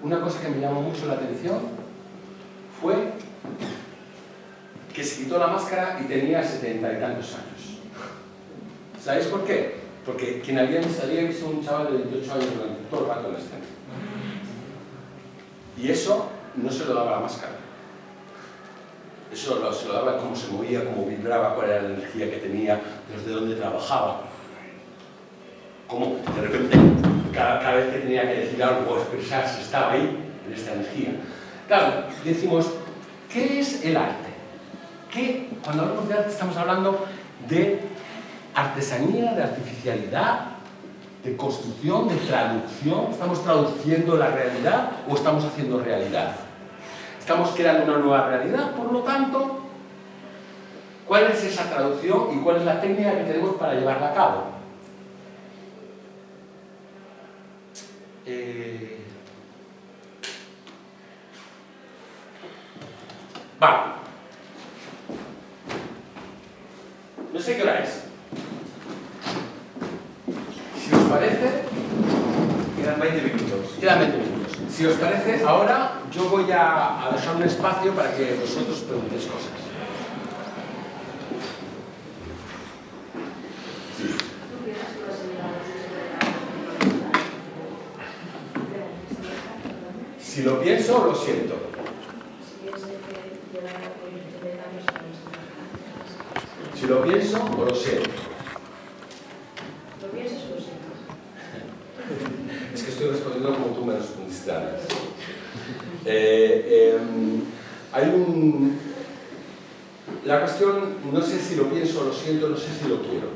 una cosa que me llamó mucho la atención fue que se quitó la máscara y tenía 70 y tantos años. ¿Sabéis por qué? Porque quien había visto un chaval de 28 años durante todo el rato en la escena. Y eso no se lo daba la máscara. Eso se lo daba cómo se movía, cómo vibraba, cuál era la energía que tenía, desde dónde trabajaba. Cómo de repente, cada vez que tenía que decir algo o expresarse, estaba ahí, en esta energía. Claro, decimos, ¿qué es el arte? Cuando hablamos de arte estamos hablando de artesanía, de artificialidad, de construcción, de traducción. ¿Estamos traduciendo la realidad o estamos haciendo realidad? Estamos creando una nueva realidad, por lo tanto, ¿cuál es esa traducción y cuál es la técnica que tenemos para llevarla a cabo? Vale. No sé qué hora es. Si os parece... Quedan 20 minutos. Quedan 20 minutos. Si os parece, ahora yo voy a dejar un espacio para que vosotros preguntéis cosas. Sí. Si lo pienso, lo siento. Si lo pienso, o lo siento. ¿Lo piensas o lo sientes? Es que estoy respondiendo como tú me respondiste antes. La cuestión, no sé si lo pienso o lo siento, no sé si lo quiero.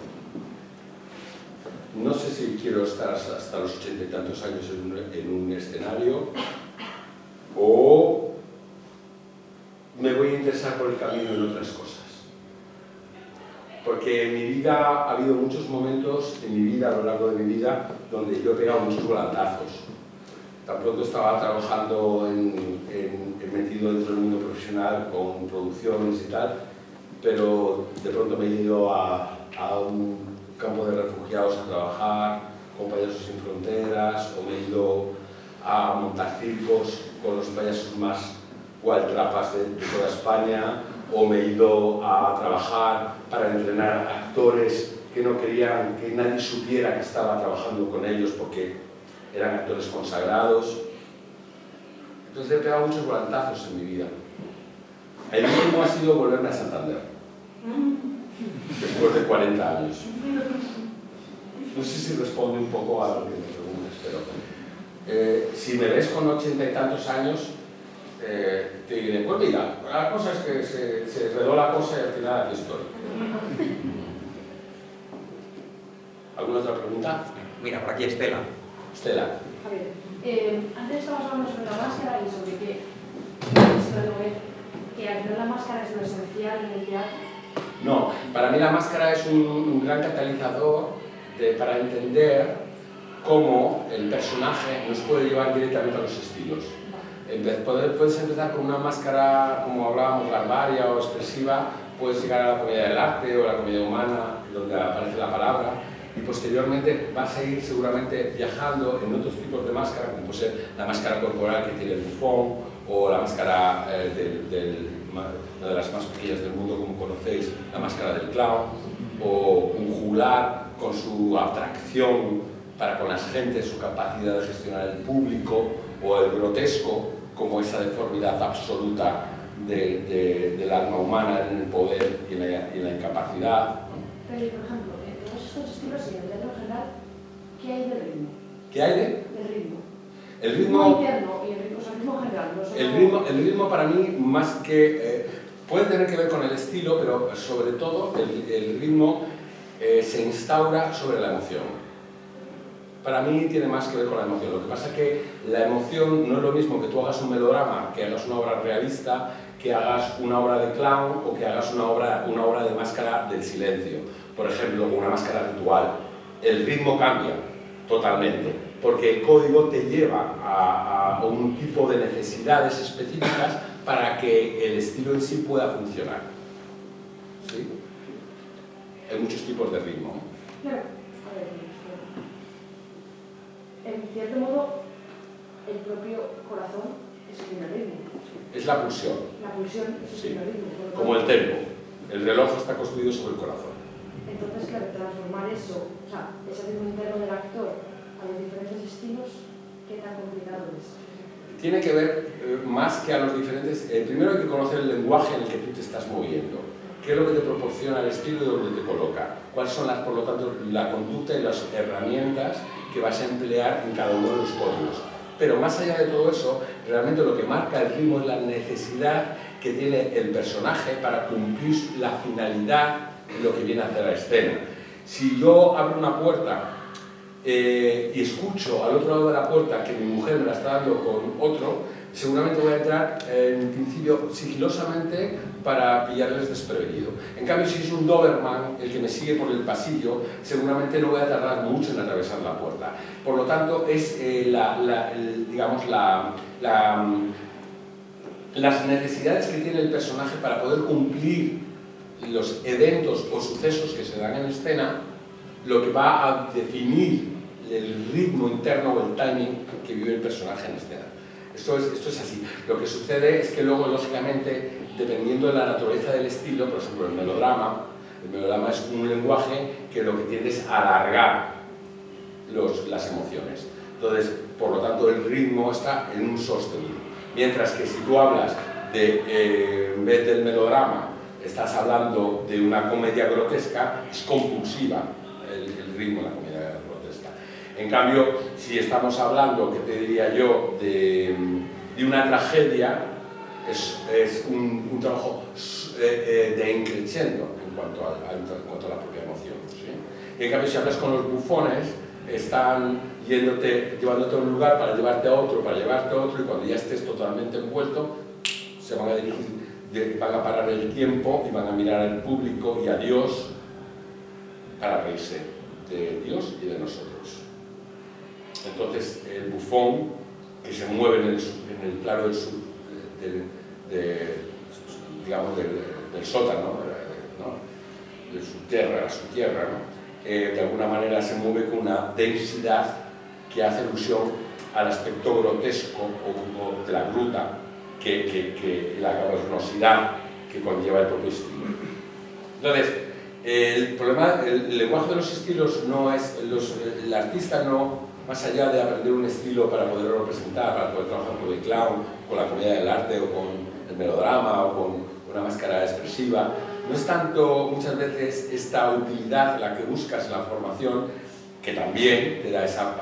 No sé si quiero estar hasta los 80 y tantos años en un escenario o me voy a interesar por el camino en otras cosas. Porque en mi vida ha habido muchos momentos, en mi vida, a lo largo de mi vida, donde yo he pegado muchos volantazos. Tan pronto estaba trabajando metido dentro del mundo profesional con producciones y tal, pero de pronto me he ido a un campo de refugiados a trabajar, con Payasos Sin Fronteras, o me he ido a montar circos con los payasos más gualtrapas de toda España, o me he ido a trabajar para entrenar actores que no querían que nadie supiera que estaba trabajando con ellos porque eran actores consagrados. Entonces he pegado muchos volantazos en mi vida. El último ha sido volverme a Santander, después de 40 años. No sé si responde un poco a lo que me preguntas, pero si me ves con 80 y tantos años, te diré, pues mira, la cosa es que se redó la cosa y al final aquí estoy. ¿Alguna otra pregunta? Mira, por aquí Estela. Estela. A ver, antes estabas hablando sobre la máscara y sobre que al final la máscara es lo esencial en el teatro. No, para mí la máscara es un gran catalizador para entender cómo el personaje nos puede llevar directamente a los estilos. Puedes empezar con una máscara, como hablábamos, larvaria o expresiva, puedes llegar a la comedia del arte o a la comedia humana, donde aparece la palabra, y posteriormente vas a ir seguramente viajando en otros tipos de máscara, como puede ser la máscara corporal que tiene el bufón, o la máscara una de las más pequeñas del mundo, como conocéis, la máscara del clown, o un juglar con su atracción para con las gentes, su capacidad de gestionar el público, o el grotesco, como esa deformidad absoluta del alma humana en el poder y en la incapacidad, ¿no? Pero, por ejemplo, en todos estos estilos y en el teatro en general, ¿qué hay de ritmo? ¿Qué hay de? Del ritmo. El ritmo ritmo, interno y el ritmo, o sea, el ritmo general. No solo... el ritmo para mí, más que... puede tener que ver con el estilo, pero sobre todo el ritmo se instaura sobre la emoción. Para mí tiene más que ver con la emoción. Lo que pasa es que la emoción no es lo mismo que tú hagas un melodrama, que hagas una obra realista, que hagas una obra de clown o que hagas una obra de máscara del silencio. Por ejemplo, una máscara ritual. El ritmo cambia totalmente, porque el código te lleva a un tipo de necesidades específicas para que el estilo en sí pueda funcionar. ¿Sí? Hay muchos tipos de ritmo. Claro. A ver, en cierto modo, el propio corazón es el primer ritmo. Es la pulsión. La pulsión es el Sí. primer ritmo. Como el tempo. El reloj está construido sobre el corazón. Entonces, claro, transformar eso, o sea, ese ritmo interno del actor a los diferentes estilos, ¿qué tan complicado es? Tiene que ver más que a los diferentes... primero hay que conocer el lenguaje en el que tú te estás moviendo. ¿Qué es lo que te proporciona el estilo y dónde te coloca? ¿Cuáles son, por lo tanto, la conducta y las herramientas que vas a emplear en cada uno de los códigos? Pero más allá de todo eso, realmente lo que marca el ritmo es la necesidad que tiene el personaje para cumplir la finalidad de lo que viene a hacer la escena. Si yo abro una puerta y escucho al otro lado de la puerta que mi mujer me la está dando con otro, seguramente voy a entrar en principio sigilosamente para pillarles desprevenido. En cambio, si es un Doberman el que me sigue por el pasillo, seguramente no voy a tardar mucho en atravesar la puerta. Por lo tanto, es las necesidades que tiene el personaje para poder cumplir los eventos o sucesos que se dan en escena, lo que va a definir el ritmo interno o el timing que vive el personaje en escena. Esto es así. Lo que sucede es que luego, lógicamente, dependiendo de la naturaleza del estilo, por ejemplo, el melodrama es un lenguaje que lo que tiende es a alargar las emociones. Entonces, por lo tanto, el ritmo está en un sostenido. Mientras que si tú hablas en vez del melodrama, estás hablando de una comedia grotesca, es compulsiva el ritmo de la comedia grotesca. En cambio, si estamos hablando, ¿qué te diría yo?, de una tragedia, es un trabajo de increscendo en cuanto a la propia emoción, ¿sí? Y en cambio, si hablas con los bufones, están llevándote a un lugar para llevarte a otro, y cuando ya estés totalmente envuelto, se van a dirigir, van a parar el tiempo y van a mirar al público y a Dios para reírse de Dios y de nosotros. Entonces, el bufón, que se mueve en el plano del sótano, ¿no? De su tierra, ¿no? De alguna manera se mueve con una densidad que hace alusión al aspecto grotesco o de la gruta, la cavernosidad que conlleva el propio estilo. Entonces, el lenguaje de los estilos no es... el artista no, más allá de aprender un estilo para poderlo representar, para poder trabajar con el clown, con la comedia del arte o con el melodrama o con una máscara expresiva, no es tanto muchas veces esta utilidad la que buscas en la formación, que también te da esa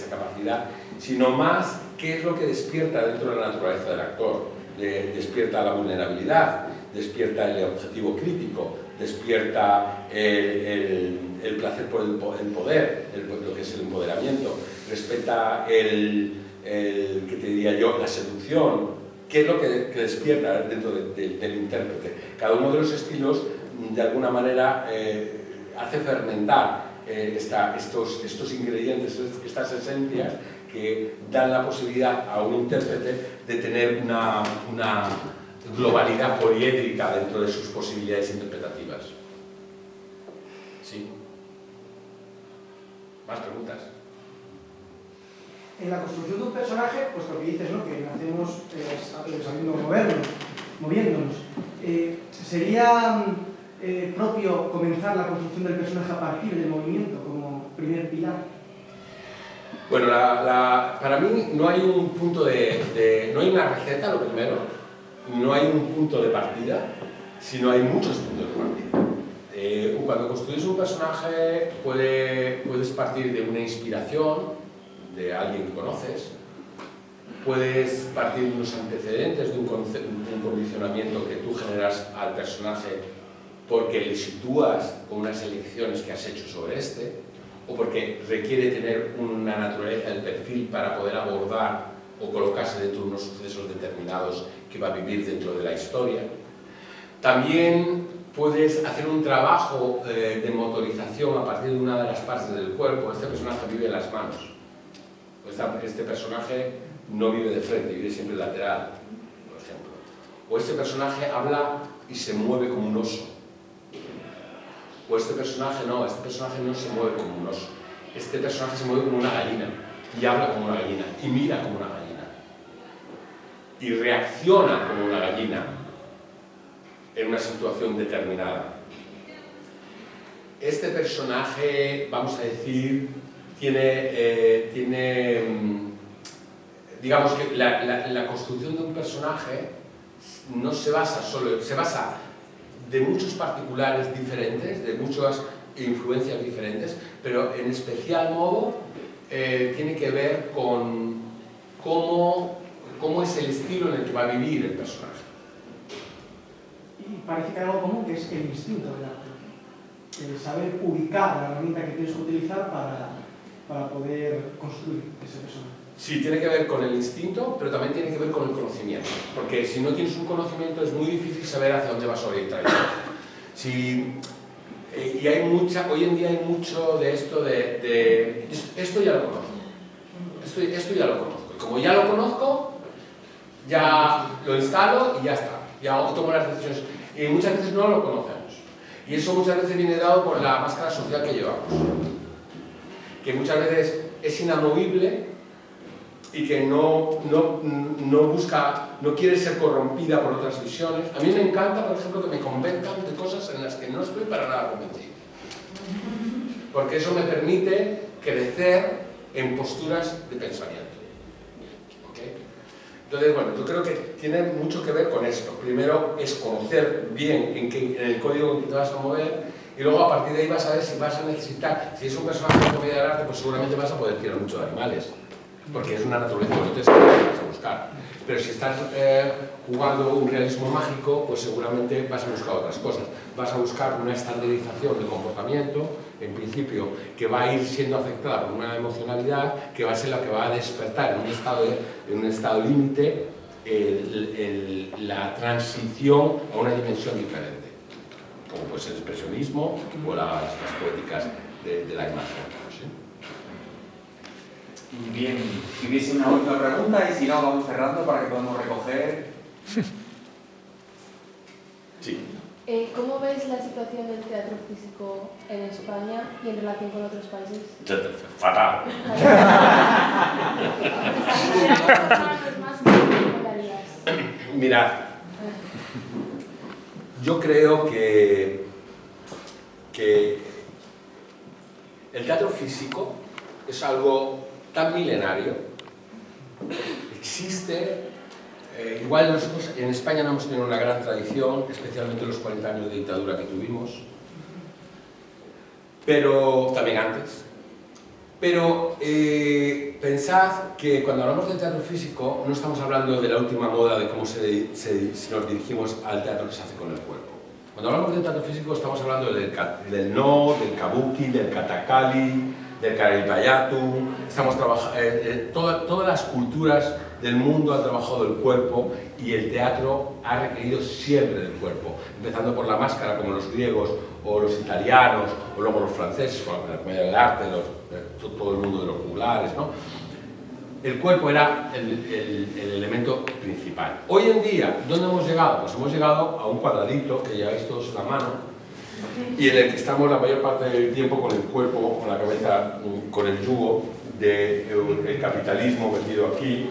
capacidad, sino más qué es lo que despierta dentro de la naturaleza del actor. Despierta la vulnerabilidad, despierta el objetivo crítico, despierta el placer por el poder, lo que es el empoderamiento, respeta ¿qué te diría yo?, la seducción. ¿Qué es lo que despierta dentro del intérprete? Cada uno de los estilos, de alguna manera, hace fermentar estos ingredientes, estas esencias que dan la posibilidad a un intérprete de tener una globalidad poliédrica dentro de sus posibilidades interpretativas. ¿Sí? ¿Más preguntas? En la construcción de un personaje, pues lo que dices, ¿no?, que nacemos sabiendo moviéndonos. ¿Sería propio comenzar la construcción del personaje a partir del movimiento como primer pilar? Bueno, para mí no hay un punto no hay una receta, lo primero, no hay un punto de partida, sino hay muchos puntos de partida. Cuando construyes un personaje puedes partir de una inspiración, de alguien que conoces, puedes partir de unos antecedentes, de un condicionamiento que tú generas al personaje porque le sitúas con unas elecciones que has hecho sobre este, o porque requiere tener una naturaleza del perfil para poder abordar o colocarse dentro de unos sucesos determinados que va a vivir dentro de la historia. También puedes hacer un trabajo de motorización a partir de una de las partes del cuerpo. Este personaje vive en las manos. Este personaje no vive de frente, vive siempre lateral, por ejemplo. O este personaje habla y se mueve como un oso. O este personaje no se mueve como un oso. Este personaje se mueve como una gallina, y habla como una gallina, y mira como una gallina, y reacciona como una gallina en una situación determinada. Este personaje, vamos a decir, digamos que la construcción de un personaje no se basa solo, se basa de muchos particulares diferentes, de muchas influencias diferentes, pero en especial modo tiene que ver con cómo es el estilo en el que va a vivir el personaje. Y parece que hay algo común, que es el instinto del actor. El saber ubicar la herramienta que tienes que utilizar para poder construir ese personaje. Sí, tiene que ver con el instinto, pero también tiene que ver con el conocimiento. Porque si no tienes un conocimiento es muy difícil saber hacia dónde vas a orientar. Y hay hoy en día hay mucho de esto esto ya lo conozco. Esto ya lo conozco. Y como ya lo conozco, ya lo instalo y ya está. Ya tomo las decisiones. Y muchas veces no lo conocemos. Y eso muchas veces viene dado por la máscara social que llevamos. Que muchas veces es inamovible y que no quiere ser corrompida por otras visiones. A mí me encanta, por ejemplo, que me convenzcan de cosas en las que no estoy para nada convencido. Porque eso me permite crecer en posturas de pensamiento. ¿Okay? Entonces, bueno, yo creo que tiene mucho que ver con esto. Primero es conocer bien en el código en que te vas a mover, y luego a partir de ahí vas a ver si vas a necesitar, si es un personaje de comedia del arte, pues seguramente vas a poder tirar mucho de animales, porque es una naturaleza grotesca que vas a buscar. Pero si estás jugando un realismo mágico, pues seguramente vas a buscar otras cosas. Vas a buscar una estandarización del comportamiento, en principio, que va a ir siendo afectada por una emocionalidad, que va a ser la que va a despertar en un estado límite la transición a una dimensión diferente, como pues el expresionismo o las poéticas de la imagen. Bien, si hubiese una última pregunta y si no, vamos cerrando para que podamos recoger. Sí. ¿Cómo ves la situación del teatro físico en España y en relación con otros países? Fatal. Mirad, yo creo que el teatro físico es algo tan milenario, existe, igual nosotros en España no hemos tenido una gran tradición, especialmente los 40 años de dictadura que tuvimos, pero también antes. Pero pensad que cuando hablamos del teatro físico no estamos hablando de la última moda de cómo si nos dirigimos al teatro que se hace con el cuerpo. Cuando hablamos del teatro físico estamos hablando del no, del kabuki, del katakali, del karipayatu, estamos todas las culturas del mundo han trabajado el cuerpo y el teatro ha requerido siempre del cuerpo, empezando por la máscara como los griegos o los italianos o luego los franceses con la comedia del arte, todo el mundo de los juglares, ¿no? El cuerpo era el elemento principal. Hoy en día, ¿dónde hemos llegado? Pues hemos llegado a un cuadradito que lleváis todos en la mano y en el que estamos la mayor parte del tiempo con el cuerpo, con la cabeza, con el yugo del capitalismo metido aquí,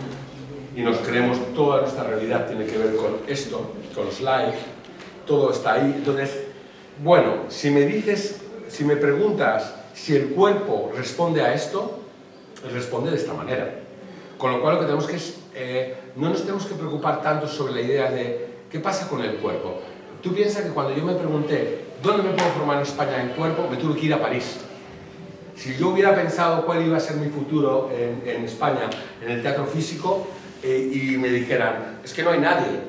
y nos creemos toda nuestra realidad tiene que ver con esto, con los likes, todo está ahí. Entonces, bueno, si me preguntas si el cuerpo responde a esto, responde de esta manera. Con lo cual lo que tenemos que es, no nos tenemos que preocupar tanto sobre la idea de qué pasa con el cuerpo. Tú piensas que cuando yo me pregunté ¿dónde me puedo formar en España en cuerpo? Me tuve que ir a París. Si yo hubiera pensado cuál iba a ser mi futuro en España, en el teatro físico, y me dijeran, es que no hay nadie,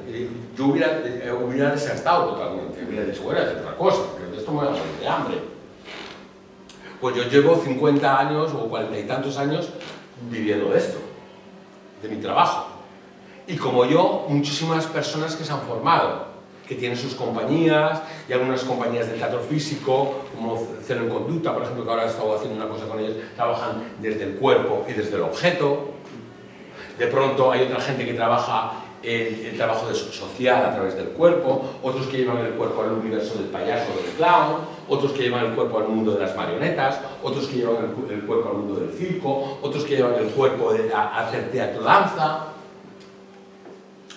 yo hubiera desertado totalmente, hubiera dicho, bueno, es otra cosa, pero de esto me voy a morir de hambre. Pues yo llevo 50 años o 40 y tantos años viviendo de esto, de mi trabajo. Y como yo, muchísimas personas que se han formado, que tienen sus compañías, y algunas compañías de teatro físico, como Cero en Conducta, por ejemplo, que ahora he estado haciendo una cosa con ellos, trabajan desde el cuerpo y desde el objeto. De pronto hay otra gente que trabaja el trabajo social a través del cuerpo, otros que llevan el cuerpo al universo del payaso o del clown, otros que llevan el cuerpo al mundo de las marionetas, otros que llevan el cuerpo al mundo del circo, otros que llevan el cuerpo a hacer teatro-danza.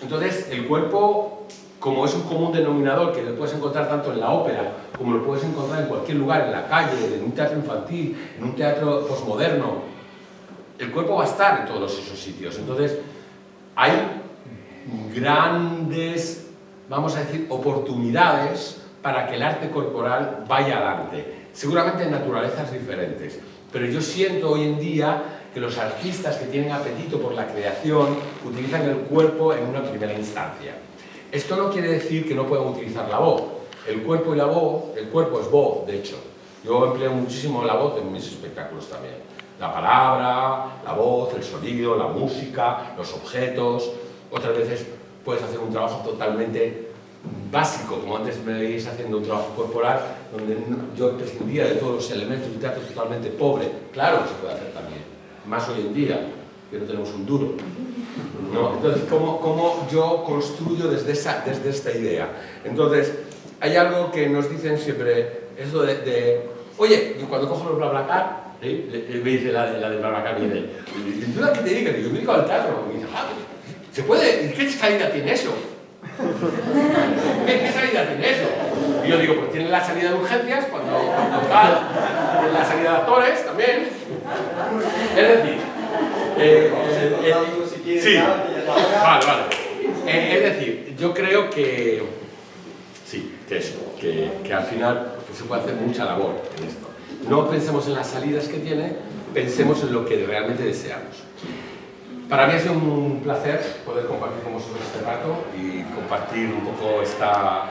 Entonces, el cuerpo, como es un común denominador que lo puedes encontrar tanto en la ópera como lo puedes encontrar en cualquier lugar, en la calle, en un teatro infantil, en un teatro posmoderno, el cuerpo va a estar en todos esos sitios. Entonces, hay grandes, vamos a decir, oportunidades para que el arte corporal vaya adelante. Seguramente en naturalezas diferentes, pero yo siento hoy en día que los artistas que tienen apetito por la creación utilizan el cuerpo en una primera instancia. Esto no quiere decir que no puedan utilizar la voz. El cuerpo y la voz, el cuerpo es voz, de hecho. Yo empleo muchísimo la voz en mis espectáculos también. La palabra, la voz, el sonido, la música, los objetos. Otras veces puedes hacer un trabajo totalmente básico, como antes me veis haciendo un trabajo corporal, donde yo prescindía de todos los elementos de un teatro totalmente pobre. Claro que se puede hacer también, más hoy en día, que no tenemos un duro. ¿No? Entonces, ¿cómo yo construyo desde esta idea? Entonces, hay algo que nos dicen siempre, eso oye, y cuando cojo los BlaBlaCar, me dice la de BlaBlaCar, me dice, ¿tú la que te diga? Que yo me dedico al teatro. Me dice, ¿se puede? ¿Qué salida tiene eso? ¿Qué salida tiene eso? Y yo digo, pues tiene la salida de urgencias, cuando tal, tiene la salida de actores también. Es decir, sí, vale. Es decir, yo creo que sí, que eso, que al final que se puede hacer mucha labor en esto. No pensemos en las salidas que tiene, pensemos en lo que realmente deseamos. Para mí ha sido un placer poder compartir con vosotros este rato y compartir un poco esta